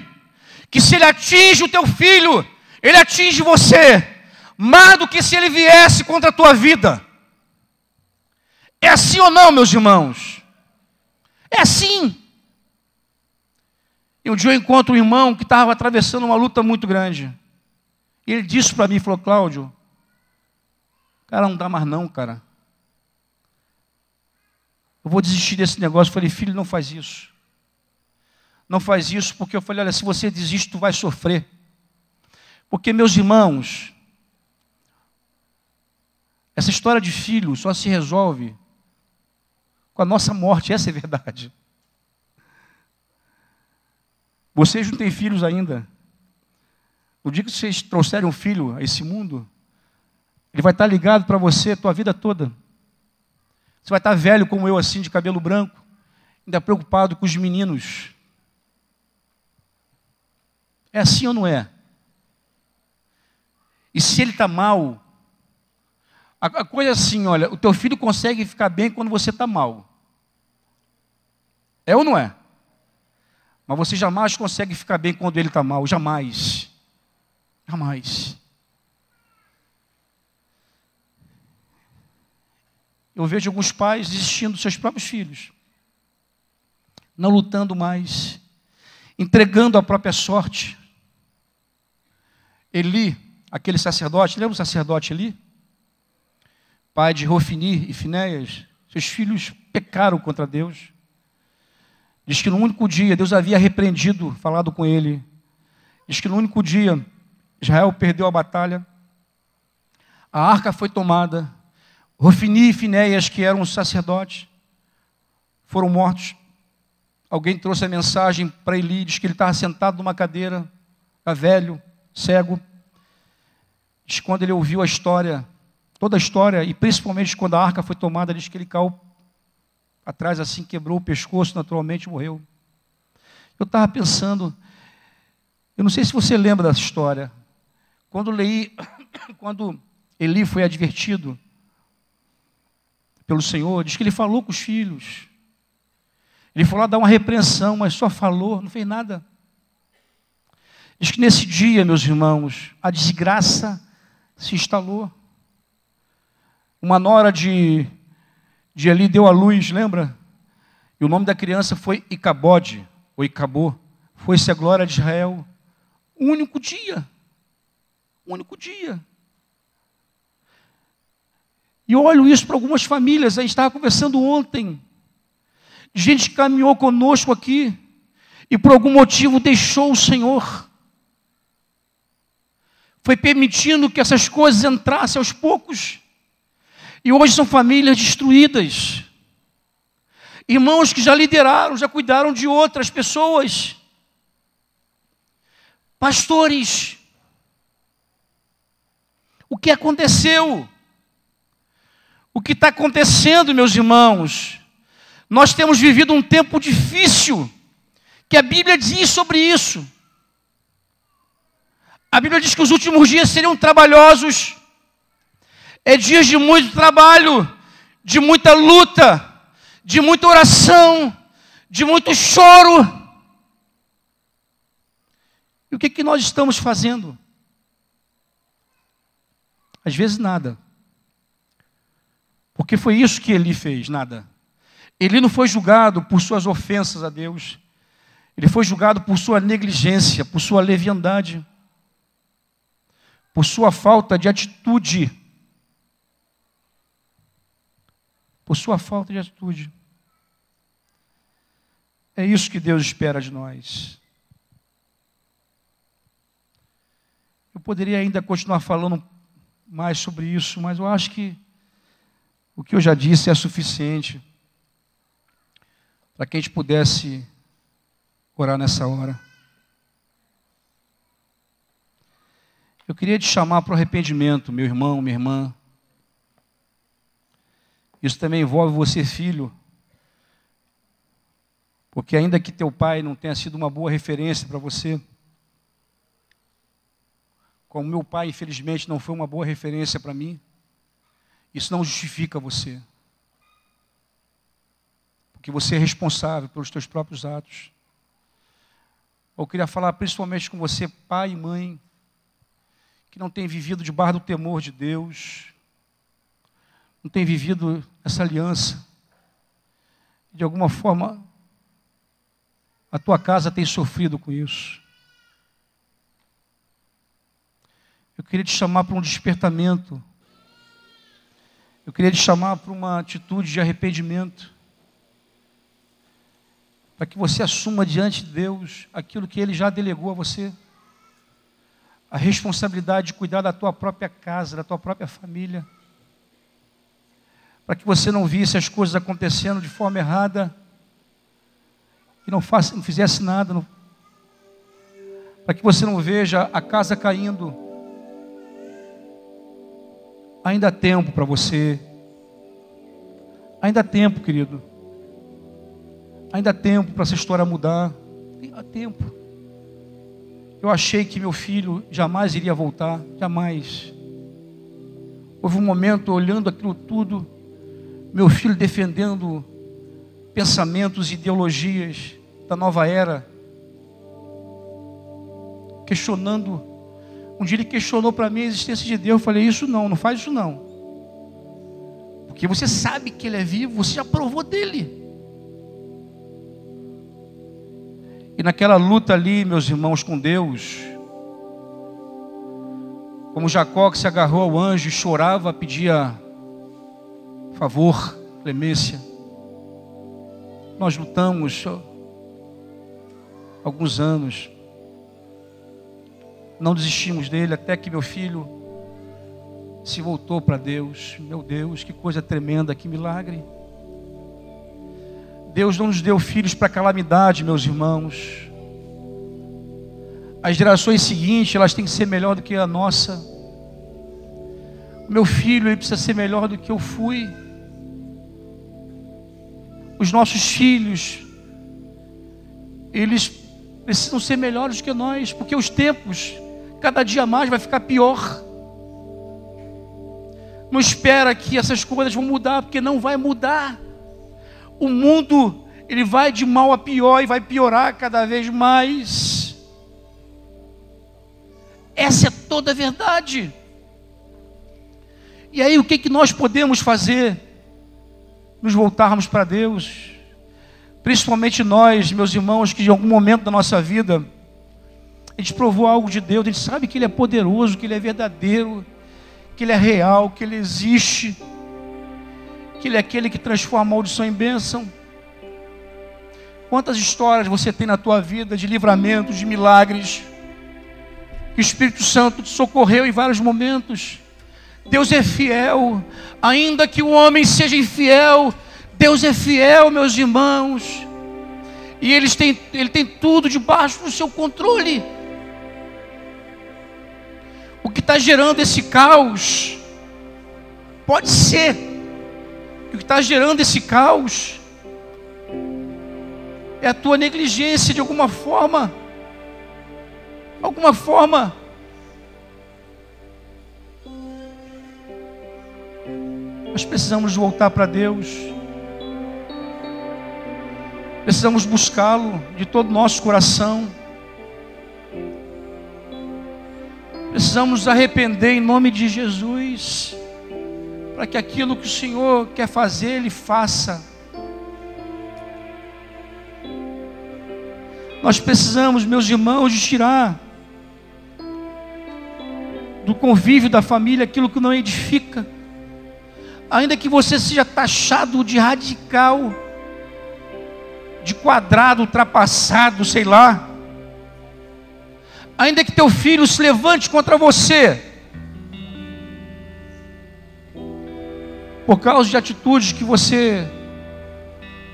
que se ele atinge o teu filho, ele atinge você, mais do que se ele viesse contra a tua vida. É assim ou não, meus irmãos? É assim. E um dia eu encontro um irmão que estava atravessando uma luta muito grande. E ele disse para mim, falou: Cláudio, cara, não dá mais não, cara. Eu vou desistir desse negócio. Eu falei: filho, não faz isso. Não faz isso, porque eu falei: olha, se você desiste, tu vai sofrer. Porque, meus irmãos, essa história de filho só se resolve com a nossa morte. Essa é a verdade. Vocês não têm filhos ainda. No dia que vocês trouxerem um filho a esse mundo, ele vai estar ligado para você a tua vida toda. Você vai estar velho como eu, assim, de cabelo branco, ainda preocupado com os meninos. É assim ou não é? E se ele está mal, a coisa é assim, olha, o teu filho consegue ficar bem quando você está mal. É ou não é? Mas você jamais consegue ficar bem quando ele está mal, jamais. Jamais. Eu vejo alguns pais desistindo dos seus próprios filhos, não lutando mais, entregando a própria sorte. Eli, aquele sacerdote, lembra o sacerdote Eli? Pai de Hofni e Finéias, seus filhos pecaram contra Deus. Diz que no único dia, Deus havia repreendido, falado com ele. Diz que no único dia, Israel perdeu a batalha, a arca foi tomada, Hofni e Finéias, que eram os sacerdotes, foram mortos. Alguém trouxe a mensagem para Eli, diz que ele estava sentado numa cadeira, velho, cego. Diz que quando ele ouviu a história, toda a história, e principalmente quando a arca foi tomada, diz que ele caiu atrás assim, quebrou o pescoço, naturalmente morreu. Eu estava pensando, eu não sei se você lembra dessa história. Quando Eli foi advertido pelo Senhor, diz que ele falou com os filhos. Ele foi lá dar uma repreensão, mas só falou, não fez nada. Diz que nesse dia, meus irmãos, a desgraça se instalou. Uma nora de Eli deu à luz, lembra? E o nome da criança foi Icabode, ou Icabô. Foi-se a glória de Israel. Um único dia. Um único dia. E eu olho isso para algumas famílias. A gente estava conversando ontem. Gente que caminhou conosco aqui e por algum motivo deixou o Senhor. Foi permitindo que essas coisas entrassem aos poucos. E hoje são famílias destruídas. Irmãos que já lideraram, já cuidaram de outras pessoas. Pastores. O que aconteceu? O que está acontecendo, meus irmãos? Nós temos vivido um tempo difícil, que a Bíblia diz sobre isso. A Bíblia diz que os últimos dias seriam trabalhosos. É dias de muito trabalho, de muita luta, de muita oração, de muito choro. E o que nós estamos fazendo? Às vezes nada. Porque foi isso que Eli fez, nada. Ele não foi julgado por suas ofensas a Deus. Ele foi julgado por sua negligência, por sua leviandade, por sua falta de atitude. Por sua falta de atitude. É isso que Deus espera de nós. Eu poderia ainda continuar falando mais sobre isso, mas eu acho que o que eu já disse é suficiente para que a gente pudesse orar nessa hora. Eu queria te chamar para o arrependimento, meu irmão, minha irmã. Isso também envolve você, filho, Porque ainda que teu pai não tenha sido uma boa referência para você, como meu pai, infelizmente, não foi uma boa referência para mim, isso não justifica você. Porque você é responsável pelos teus próprios atos. Eu queria falar principalmente com você, pai e mãe, que não tem vivido debaixo do temor de Deus, não tem vivido essa aliança. De alguma forma, a tua casa tem sofrido com isso. Eu queria te chamar para um despertamento. Eu queria te chamar para uma atitude de arrependimento. Para que você assuma diante de Deus aquilo que Ele já delegou a você. A responsabilidade de cuidar da tua própria casa, da tua própria família. Para que você não visse as coisas acontecendo de forma errada e não fizesse nada. Para que você não veja a casa caindo. Ainda há tempo para você. Ainda há tempo, querido. Ainda há tempo para essa história mudar. Há tempo. Eu achei que meu filho jamais iria voltar. Jamais. Houve um momento, olhando aquilo tudo, meu filho defendendo pensamentos e ideologias da nova era. Questionando. Um dia ele questionou para mim a existência de Deus. Eu falei, isso não faz isso não. Porque você sabe que Ele é vivo, você já provou dele. E naquela luta ali, meus irmãos, com Deus, como Jacó que se agarrou ao anjo e chorava, pedia favor, clemência. Nós lutamos alguns anos. Não desistimos dele até que meu filho se voltou para Deus. Meu Deus, que coisa tremenda, que milagre. Deus não nos deu filhos para calamidade, meus irmãos. As gerações seguintes, elas têm que ser melhor do que a nossa. O meu filho, ele precisa ser melhor do que eu fui. Os nossos filhos, eles precisam ser melhores do que nós, porque os tempos, cada dia mais, vai ficar pior. Não espera que essas coisas vão mudar, porque não vai mudar. O mundo, ele vai de mal a pior e vai piorar cada vez mais. Essa é toda a verdade. E aí o que nós podemos fazer? Nos voltarmos para Deus. Principalmente nós, meus irmãos, que em algum momento da nossa vida a gente provou algo de Deus, a gente sabe que Ele é poderoso, que Ele é verdadeiro, que Ele é real, que Ele existe, que Ele é aquele que transforma a maldição em bênção. Quantas histórias você tem na tua vida de livramentos, de milagres, que o Espírito Santo te socorreu em vários momentos. Deus é fiel, ainda que o homem seja infiel, Deus é fiel, meus irmãos, e Ele tem tudo debaixo do seu controle. O que está gerando esse caos, pode ser, que o que está gerando esse caos, é a tua negligência de alguma forma. Nós precisamos voltar para Deus. Precisamos buscá-lo de todo o nosso coração. Precisamos nos arrepender em nome de Jesus, para que aquilo que o Senhor quer fazer, Ele faça. Nós precisamos, meus irmãos, de tirar do convívio da família aquilo que não edifica. Ainda que você seja taxado de radical, de quadrado, ultrapassado, sei lá. Ainda que teu filho se levante contra você, por causa de atitudes que você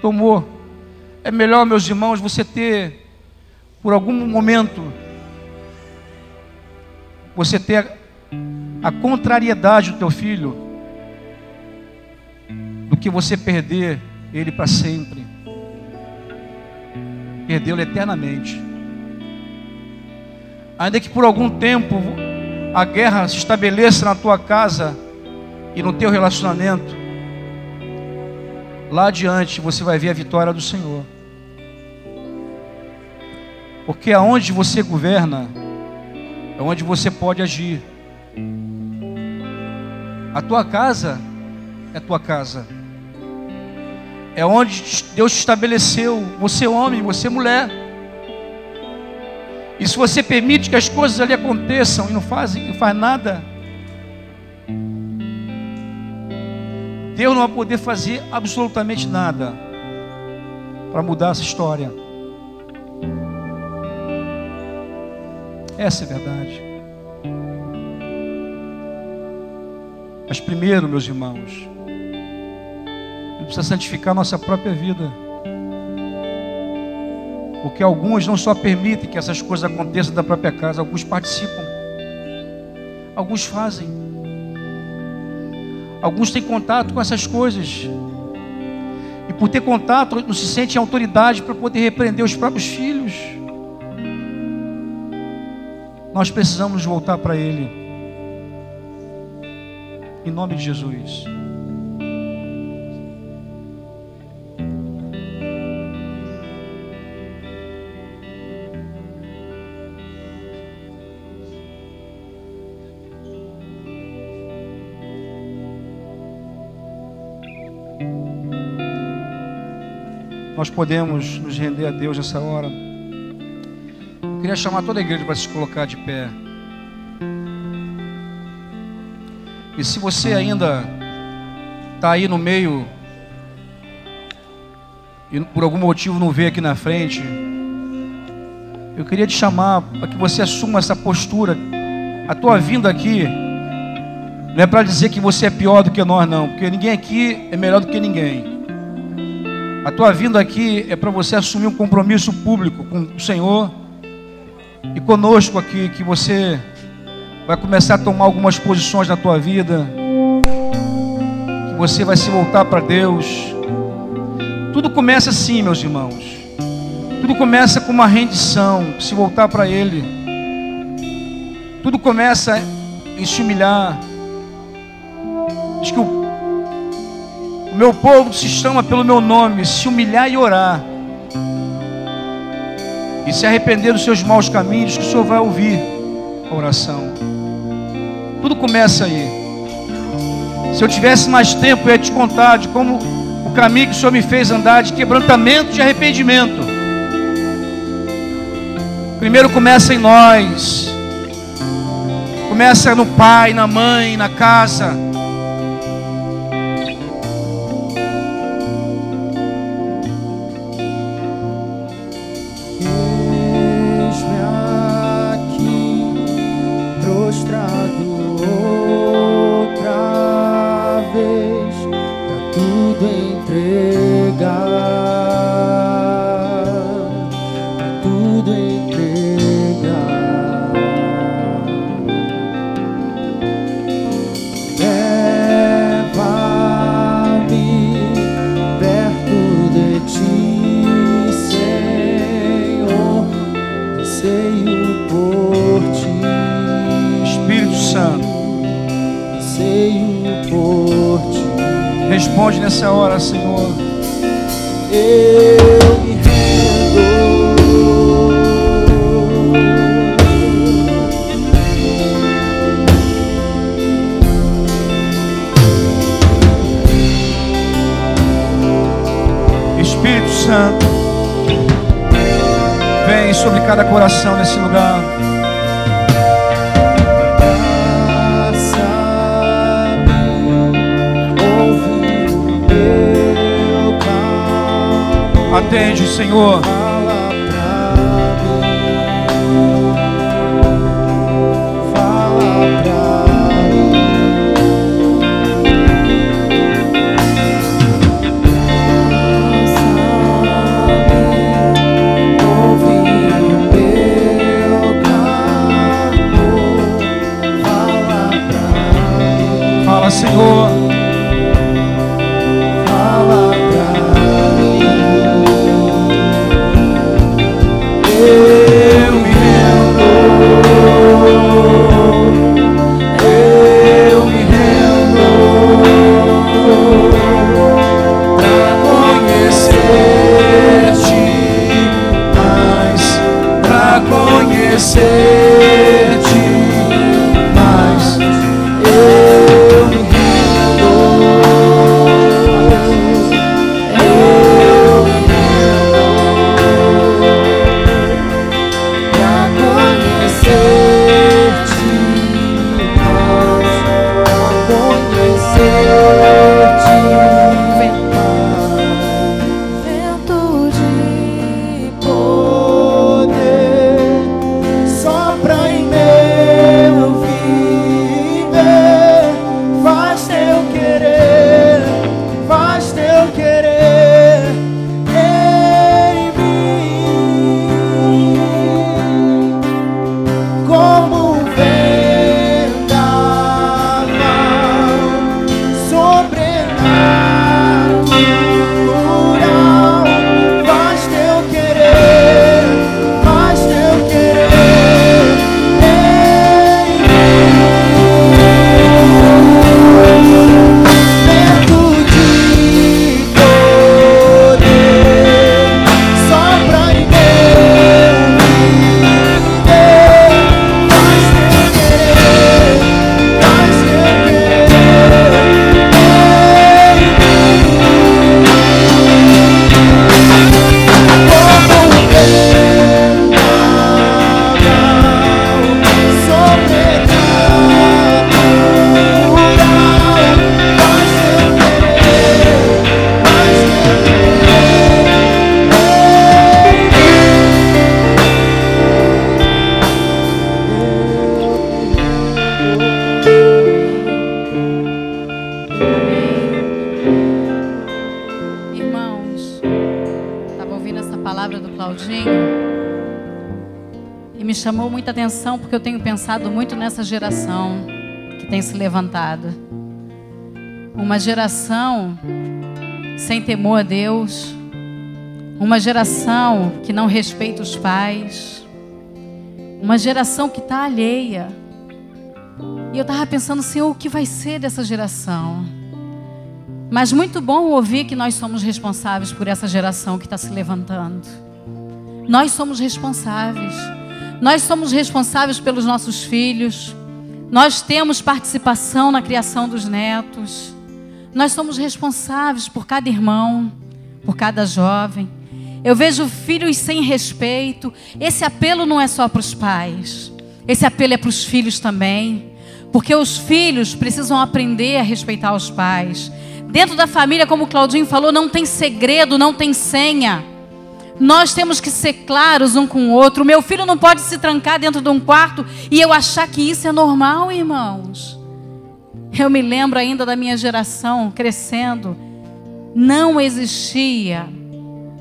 tomou, é melhor, meus irmãos, você ter, por algum momento, você ter a contrariedade do teu filho, do que você perder ele para sempre. perdê-lo eternamente. Ainda que por algum tempo a guerra se estabeleça na tua casa e no teu relacionamento, lá adiante você vai ver a vitória do Senhor. Porque aonde você governa, é onde você pode agir. A tua casa é a tua casa. É onde Deus te estabeleceu, você homem, você mulher. E se você permite que as coisas ali aconteçam e não faz nada, Deus não vai poder fazer absolutamente nada para mudar essa história. Essa é a verdade. Mas primeiro, meus irmãos, a gente precisa santificar a nossa própria vida. Porque alguns não só permitem que essas coisas aconteçam da própria casa, alguns participam. Alguns fazem. Alguns têm contato com essas coisas. E por ter contato, não se sente em autoridade para poder repreender os próprios filhos. Nós precisamos voltar para Ele. Em nome de Jesus. Nós podemos nos render a Deus nessa hora. Eu queria chamar toda a igreja para se colocar de pé. E se você ainda está aí no meio e por algum motivo não veio aqui na frente, eu queria te chamar para que você assuma essa postura. A tua vinda aqui não é para dizer que você é pior do que nós, não, porque ninguém aqui é melhor do que ninguém. A tua vinda aqui é para você assumir um compromisso público com o Senhor e conosco aqui, que você vai começar a tomar algumas posições na tua vida, que você vai se voltar para Deus. Tudo começa assim, meus irmãos. Tudo começa com uma rendição, se voltar para Ele. Tudo começa em se humilhar. Diz que o meu povo se chama pelo meu nome, se humilhar e orar, e se arrepender dos seus maus caminhos, que o Senhor vai ouvir a oração. Tudo começa aí. Se eu tivesse mais tempo, eu ia te contar de como o caminho que o Senhor me fez andar, de quebrantamento, de arrependimento. Primeiro começa em nós. Começa no pai, na mãe, na casa. Responde nessa hora, Senhor. Eu me rendo. Espírito Santo, vem sobre cada coração nesse lugar. Atende, Senhor. Fala pra mim. Ouve o meu clamor. Fala pra mim. Fala, Senhor. Fala pra mim. chamou muita atenção porque eu tenho pensado muito nessa geração que tem se levantado. Uma geração sem temor a Deus, uma geração que não respeita os pais, uma geração que está alheia. E eu estava pensando, Senhor, o que vai ser dessa geração? Mas muito bom ouvir que nós somos responsáveis por essa geração que está se levantando. Nós somos responsáveis. Nós somos responsáveis pelos nossos filhos. Nós temos participação na criação dos netos. Nós somos responsáveis por cada irmão, por cada jovem. Eu vejo filhos sem respeito. Esse apelo não é só para os pais. Esse apelo é para os filhos também. Porque os filhos precisam aprender a respeitar os pais. Dentro da família, como o Claudinho falou, não tem segredo, não tem senha. Nós temos que ser claros um com o outro. O meu filho não pode se trancar dentro de um quarto e eu achar que isso é normal, irmãos. Eu me lembro ainda da minha geração crescendo. Não existia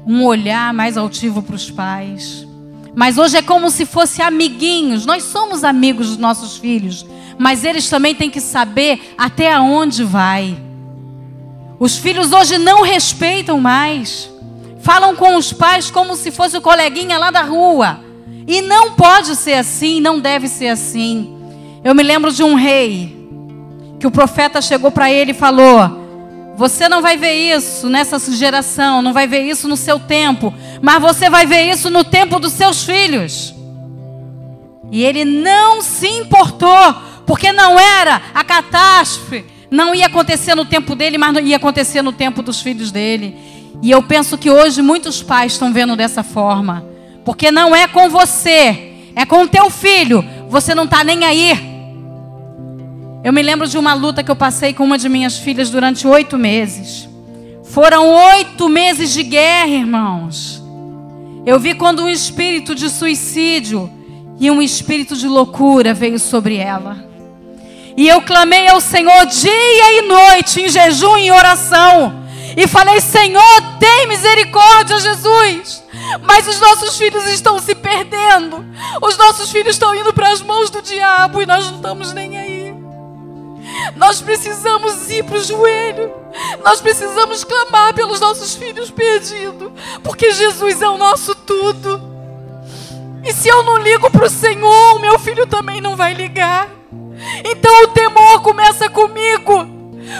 um olhar mais altivo para os pais. Mas hoje é como se fosse amiguinhos. Nós somos amigos dos nossos filhos. Mas eles também têm que saber até onde vai. Os filhos hoje não respeitam mais. Falam com os pais como se fosse o coleguinha lá da rua. E não pode ser assim, não deve ser assim. Eu me lembro de um rei, que o profeta chegou para ele e falou: você não vai ver isso nessa geração, não vai ver isso no seu tempo, mas você vai ver isso no tempo dos seus filhos. E ele não se importou, porque não era a catástrofe. Não ia acontecer no tempo dele, mas não ia acontecer no tempo dos filhos dele. E eu penso que hoje muitos pais estão vendo dessa forma. Porque não é com você, é com o teu filho. Você não está nem aí. Eu me lembro de uma luta que eu passei com uma de minhas filhas durante 8 meses. Foram 8 meses de guerra, irmãos. Eu vi quando um espírito de suicídio e um espírito de loucura veio sobre ela. E eu clamei ao Senhor dia e noite, em jejum e em oração. E falei: Senhor, tem misericórdia, Jesus. Mas os nossos filhos estão se perdendo. Os nossos filhos estão indo para as mãos do diabo e nós não estamos nem aí. Nós precisamos ir para o joelho. Nós precisamos clamar pelos nossos filhos perdidos. Porque Jesus é o nosso tudo. E se eu não ligo para o Senhor, o meu filho também não vai ligar. Então o temor começa comigo.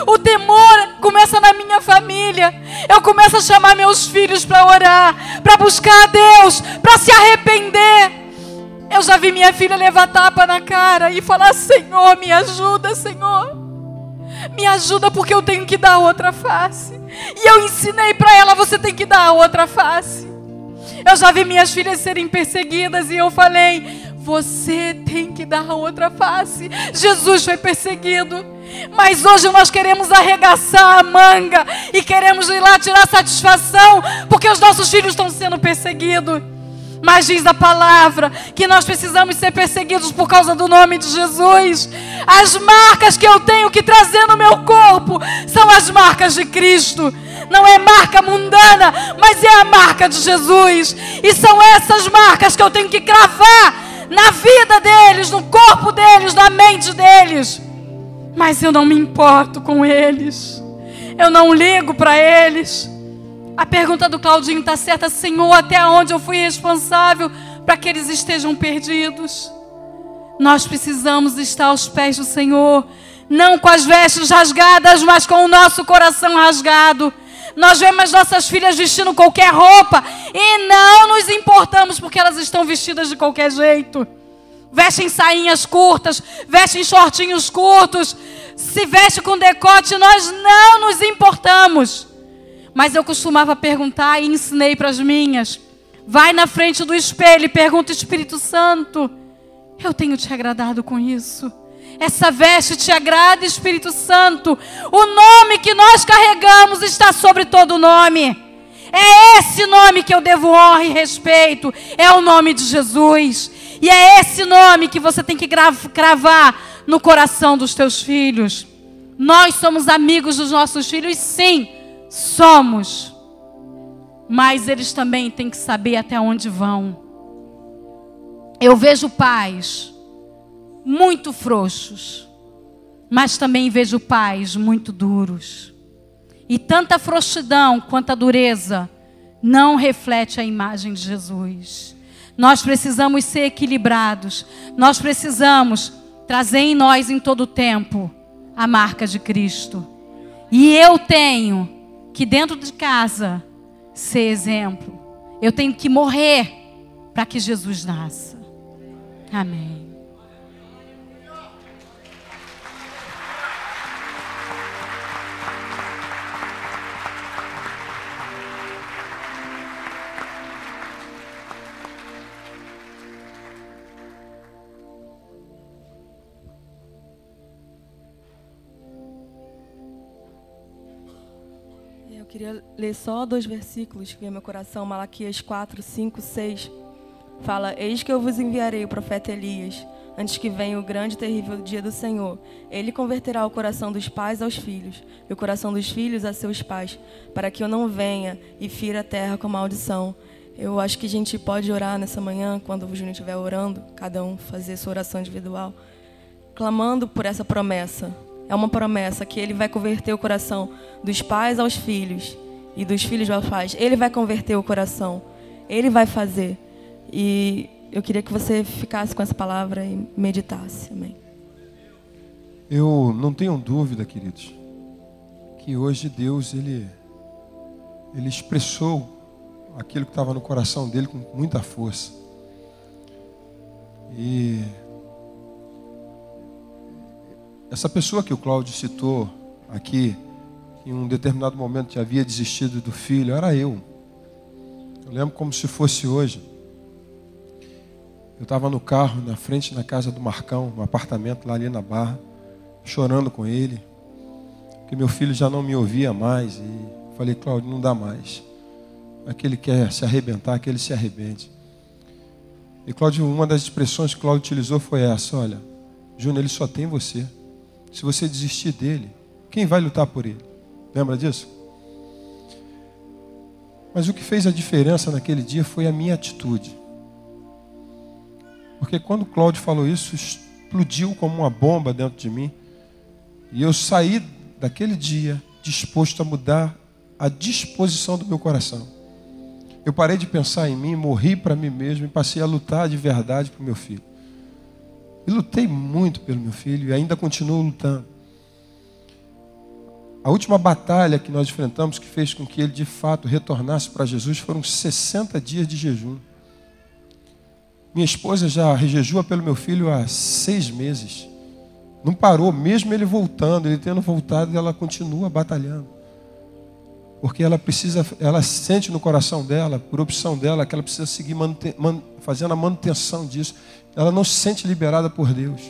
O temor começa na minha família. Eu começo a chamar meus filhos para orar, para buscar a Deus, para se arrepender. Eu já vi minha filha levar tapa na cara e falar: Senhor, me ajuda, Senhor. Me ajuda, porque eu tenho que dar a outra face. E eu ensinei para ela: você tem que dar a outra face. Eu já vi minhas filhas serem perseguidas e eu falei: você tem que dar a outra face. Jesus foi perseguido, mas hoje nós queremos arregaçar a manga e queremos ir lá tirar satisfação porque os nossos filhos estão sendo perseguidos. Mas diz a palavra que nós precisamos ser perseguidos por causa do nome de Jesus. As marcas que eu tenho que trazer no meu corpo são as marcas de Cristo. Não é marca mundana, mas é a marca de Jesus. E são essas marcas que eu tenho que cravar na vida deles, no corpo deles, na mente deles. Mas eu não me importo com eles. Eu não ligo para eles. A pergunta do Claudinho está certa: Senhor, até onde eu fui responsável para que eles estejam perdidos? Nós precisamos estar aos pés do Senhor, não com as vestes rasgadas, mas com o nosso coração rasgado. Nós vemos nossas filhas vestindo qualquer roupa e não nos importamos porque elas estão vestidas de qualquer jeito. Vestem sainhas curtas, vestem shortinhos curtos, se veste com decote, nós não nos importamos. Mas eu costumava perguntar e ensinei para as minhas: vai na frente do espelho e pergunta: Espírito Santo, eu tenho te agradado com isso? Essa veste te agrada, Espírito Santo? O nome que nós carregamos está sobre todo nome. É esse nome que eu devo honra e respeito. É o nome de Jesus. E é esse nome que você tem que cravar no coração dos teus filhos. Nós somos amigos dos nossos filhos, sim, somos. Mas eles também têm que saber até onde vão. Eu vejo pais muito frouxos, mas também vejo pais muito duros. E tanta frouxidão quanto a dureza não reflete a imagem de Jesus. Nós precisamos ser equilibrados. Nós precisamos trazer em nós em todo o tempo a marca de Cristo. E eu tenho que dentro de casa ser exemplo. Eu tenho que morrer para que Jesus nasça. Amém. Eu queria ler só 2 versículos que vem ao meu coração. Malaquias 4, 5, 6. Fala: eis que eu vos enviarei o profeta Elias, antes que venha o grande e terrível dia do Senhor. Ele converterá o coração dos pais aos filhos, e o coração dos filhos a seus pais, para que eu não venha e fira a terra com maldição. Eu acho que a gente pode orar nessa manhã, quando o Júnior estiver orando, cada um fazer sua oração individual, clamando por essa promessa. É uma promessa que Ele vai converter o coração dos pais aos filhos e dos filhos aos pais. Ele vai converter o coração. Ele vai fazer. E eu queria que você ficasse com essa palavra e meditasse. Amém. Eu não tenho dúvida, queridos, que hoje Deus, Ele expressou aquilo que estava no coração dele com muita força. E essa pessoa que o Cláudio citou aqui, que em um determinado momento já havia desistido do filho, era eu. Eu lembro como se fosse hoje. Eu estava no carro, na frente da casa do Marcão, no apartamento lá ali na Barra, chorando com ele, porque meu filho já não me ouvia mais. E falei: Cláudio, não dá mais. É que ele quer se arrebentar, que ele se arrebente. E Cláudio, uma das expressões que Cláudio utilizou foi essa: olha, Júnior, ele só tem você. Se você desistir dele, quem vai lutar por ele? Lembra disso? Mas o que fez a diferença naquele dia foi a minha atitude. Porque quando Cláudio falou isso, explodiu como uma bomba dentro de mim. E eu saí daquele dia disposto a mudar a disposição do meu coração. Eu parei de pensar em mim, morri para mim mesmo e passei a lutar de verdade para o meu filho. E lutei muito pelo meu filho e ainda continuo lutando. A última batalha que nós enfrentamos, que fez com que ele de fato retornasse para Jesus, foram 60 dias de jejum. Minha esposa já rejejua pelo meu filho há 6 meses. Não parou, mesmo ele voltando, ele tendo voltado, ela continua batalhando. Porque ela sente no coração dela, por opção dela, que ela precisa seguir fazendo a manutenção disso. Ela não se sente liberada por Deus.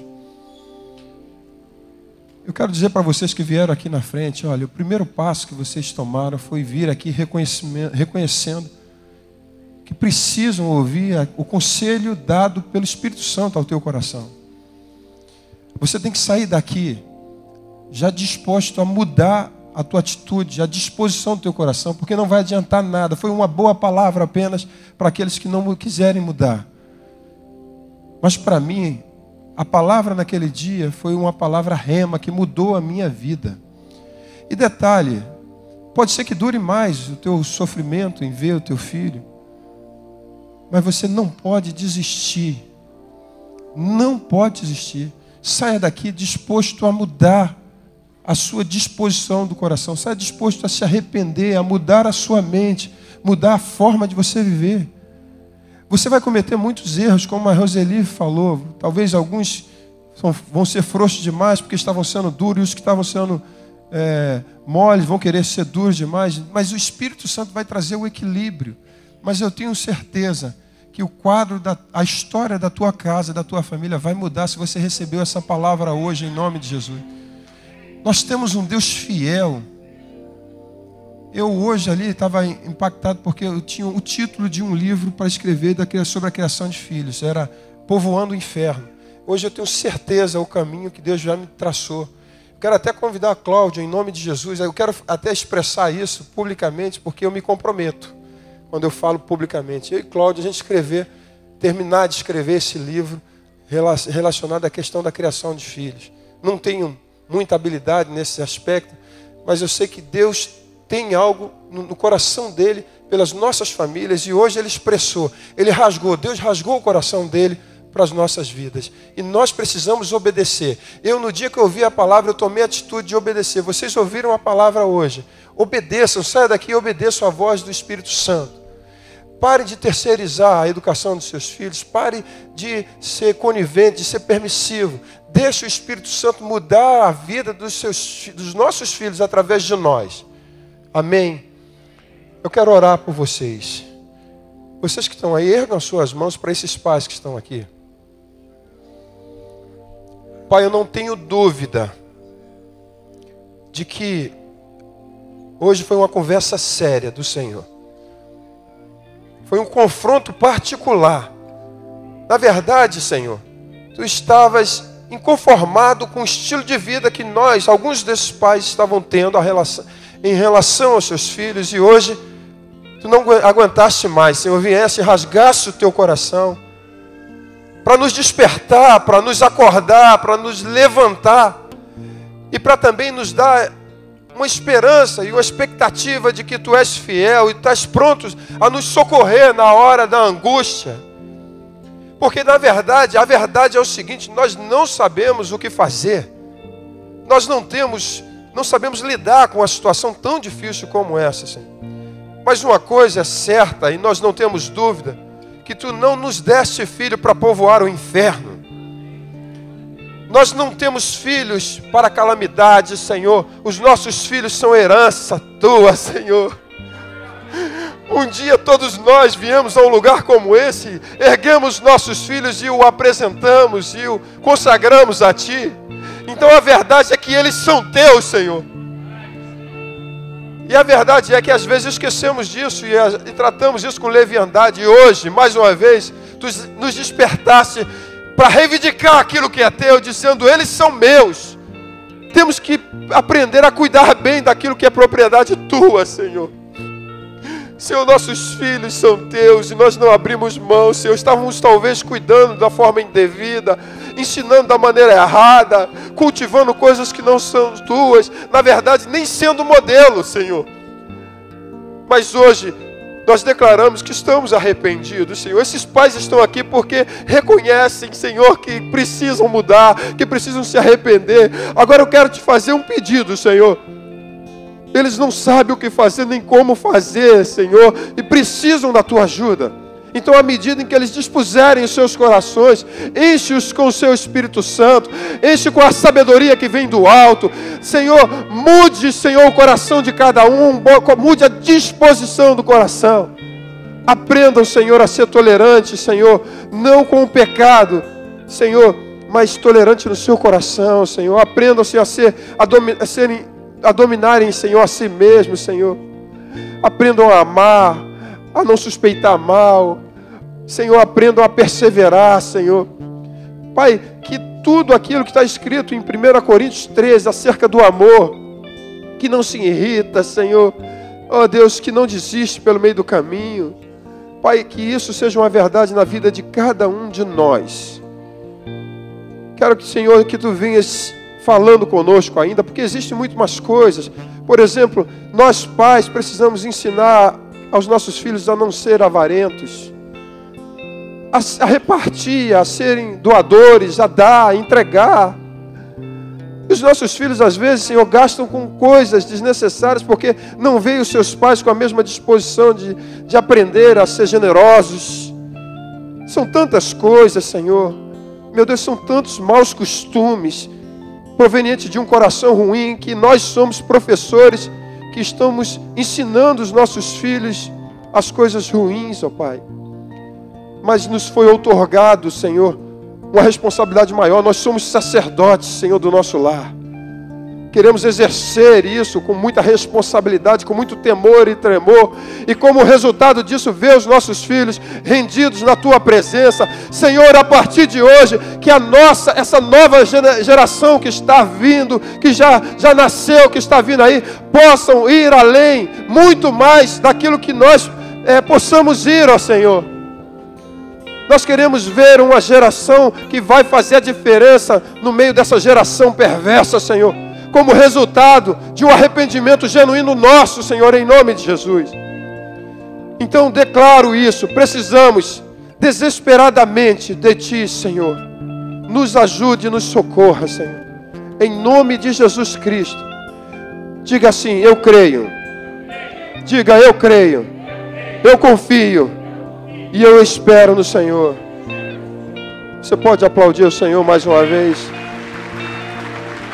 Eu quero dizer para vocês que vieram aqui na frente, olha, o primeiro passo que vocês tomaram foi vir aqui reconhecendo que precisam ouvir o conselho dado pelo Espírito Santo ao teu coração. Você tem que sair daqui já disposto a mudar a tua atitude, a disposição do teu coração, porque não vai adiantar nada. Foi uma boa palavra apenas para aqueles que não quiserem mudar. Mas para mim, a palavra naquele dia foi uma palavra rema que mudou a minha vida. E detalhe, pode ser que dure mais o teu sofrimento em ver o teu filho, mas você não pode desistir. Não pode desistir. Saia daqui disposto a mudar a sua disposição do coração. Saia disposto a se arrepender, a mudar a sua mente, mudar a forma de você viver. Você vai cometer muitos erros, como a Roseli falou. Talvez alguns vão ser frouxos demais porque estavam sendo duros, e os que estavam sendo moles vão querer ser duros demais. Mas o Espírito Santo vai trazer o equilíbrio. Mas eu tenho certeza que o quadro, a história da tua casa, da tua família vai mudar se você recebeu essa palavra hoje em nome de Jesus. Nós temos um Deus fiel. Eu hoje ali estava impactado porque eu tinha o título de um livro para escrever sobre a criação de filhos. Era Povoando o Inferno. Hoje eu tenho certeza o caminho que Deus já me traçou. Eu quero até convidar a Cláudia em nome de Jesus. Eu quero até expressar isso publicamente porque eu me comprometo. Quando eu falo publicamente, eu e Cláudia, a gente escrever terminar de escrever esse livro relacionado à questão da criação de filhos. Não tenho muita habilidade nesse aspecto, mas eu sei que Deus tem algo no coração dele pelas nossas famílias, e hoje ele expressou, Deus rasgou o coração dele para as nossas vidas, e nós precisamos obedecer. No dia que eu ouvi a palavra, eu tomei a atitude de obedecer. Vocês ouviram a palavra hoje, obedeçam, saia daqui e obedeçam a voz do Espírito Santo. Pare de terceirizar a educação dos seus filhos, pare de ser conivente, de ser permissivo. Deixe o Espírito Santo mudar a vida dos nossos filhos através de nós. Amém? Eu quero orar por vocês. Vocês que estão aí, ergam suas mãos para esses pais que estão aqui. Pai, eu não tenho dúvida de que hoje foi uma conversa séria do Senhor. Foi um confronto particular. Na verdade, Senhor, Tu estavas inconformado com o estilo de vida que alguns desses pais estavam tendo em relação aos seus filhos, e hoje Tu não aguentaste mais, Senhor, viesse e rasgasse o Teu coração para nos despertar, para nos acordar, para nos levantar e para também nos dar uma esperança e uma expectativa de que Tu és fiel e estás pronto a nos socorrer na hora da angústia. Porque na verdade, a verdade é o seguinte: nós não sabemos o que fazer. Nós não sabemos lidar com uma situação tão difícil como essa, Senhor. Mas uma coisa é certa, e nós não temos dúvida, que Tu não nos deste filho para povoar o inferno. Nós não temos filhos para calamidade, Senhor. Os nossos filhos são herança Tua, Senhor. Um dia todos nós viemos a um lugar como esse, erguemos nossos filhos e o apresentamos e o consagramos a Ti. Então a verdade é que eles são Teus, Senhor. E a verdade é que às vezes esquecemos disso e tratamos isso com leviandade. E hoje, mais uma vez, Tu nos despertaste para reivindicar aquilo que é Teu, dizendo: eles são meus. Temos que aprender a cuidar bem daquilo que é propriedade Tua, Senhor. Senhor, nossos filhos são Teus e nós não abrimos mão, Senhor. Estávamos talvez cuidando da forma indevida, ensinando da maneira errada, cultivando coisas que não são Tuas, na verdade nem sendo modelo, Senhor. Mas hoje nós declaramos que estamos arrependidos, Senhor. Esses pais estão aqui porque reconhecem, Senhor, que precisam mudar, que precisam se arrepender. Agora eu quero Te fazer um pedido, Senhor. Eles não sabem o que fazer, nem como fazer, Senhor, e precisam da Tua ajuda. Então, à medida em que eles dispuserem os seus corações, enche-os com o Seu Espírito Santo, enche com a sabedoria que vem do alto. Senhor, mude, Senhor, o coração de cada um, mude a disposição do coração. Aprendam, Senhor, a ser tolerantes, Senhor, não com o pecado, Senhor, mas tolerante no seu coração, Senhor. Aprendam-se a dominarem, Senhor, a si mesmos, Senhor. Aprendam a amar, a não suspeitar mal. Senhor, aprendam a perseverar, Senhor. Pai, que tudo aquilo que está escrito em 1 Coríntios 13, acerca do amor, que não se irrita, Senhor. Oh Deus, que não desiste pelo meio do caminho. Pai, que isso seja uma verdade na vida de cada um de nós. Quero que, Senhor, que Tu venhas falando conosco ainda, porque existem muito mais coisas. Por exemplo, nós pais precisamos ensinar aos nossos filhos a não ser avarentos, a repartir, a serem doadores, a dar, a entregar. E os nossos filhos às vezes, Senhor, gastam com coisas desnecessárias porque não veem os seus pais com a mesma disposição de aprender a ser generosos. São tantas coisas, Senhor. Meu Deus, são tantos maus costumes provenientes de um coração ruim, que nós somos professores que estamos ensinando os nossos filhos as coisas ruins, ó Pai. Mas nos foi outorgado, Senhor, uma responsabilidade maior. Nós somos sacerdotes, Senhor, do nosso lar. Queremos exercer isso com muita responsabilidade, com muito temor e tremor. E como resultado disso, ver os nossos filhos rendidos na Tua presença. Senhor, a partir de hoje, que essa nova geração que está vindo, que já nasceu, que está vindo aí, possam ir além, muito mais daquilo que nós possamos ir, ó Senhor. Nós queremos ver uma geração que vai fazer a diferença no meio dessa geração perversa, Senhor, como resultado de um arrependimento genuíno nosso, Senhor, em nome de Jesus. Então declaro isso, precisamos desesperadamente de Ti, Senhor. Nos ajude e nos socorra, Senhor, em nome de Jesus Cristo. Diga assim: eu creio. Diga: eu creio, eu confio e eu espero no Senhor. Você pode aplaudir o Senhor mais uma vez?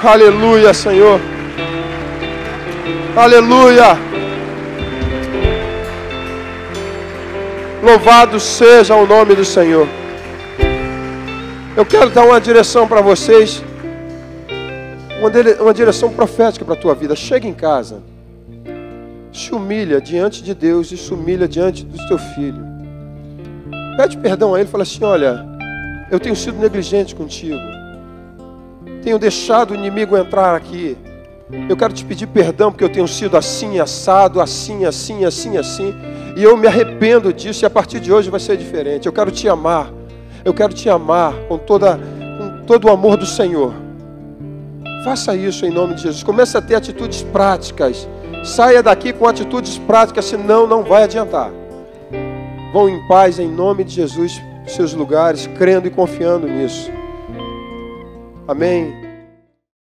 Aleluia, Senhor. Aleluia. Louvado seja o nome do Senhor. Eu quero dar uma direção para vocês, uma direção profética para a tua vida. Chega em casa, se humilha diante de Deus e se humilha diante do teu filho. Pede perdão a ele, fala assim: olha, eu tenho sido negligente contigo, tenho deixado o inimigo entrar aqui. Eu quero te pedir perdão porque eu tenho sido assim, assado, assim, e eu me arrependo disso, e a partir de hoje vai ser diferente. Eu quero te amar com todo o amor do Senhor. Faça isso em nome de Jesus. Comece a ter atitudes práticas. Saia daqui com atitudes práticas, senão não vai adiantar. Vão em paz em nome de Jesus, seus lugares, crendo e confiando nisso. Amém.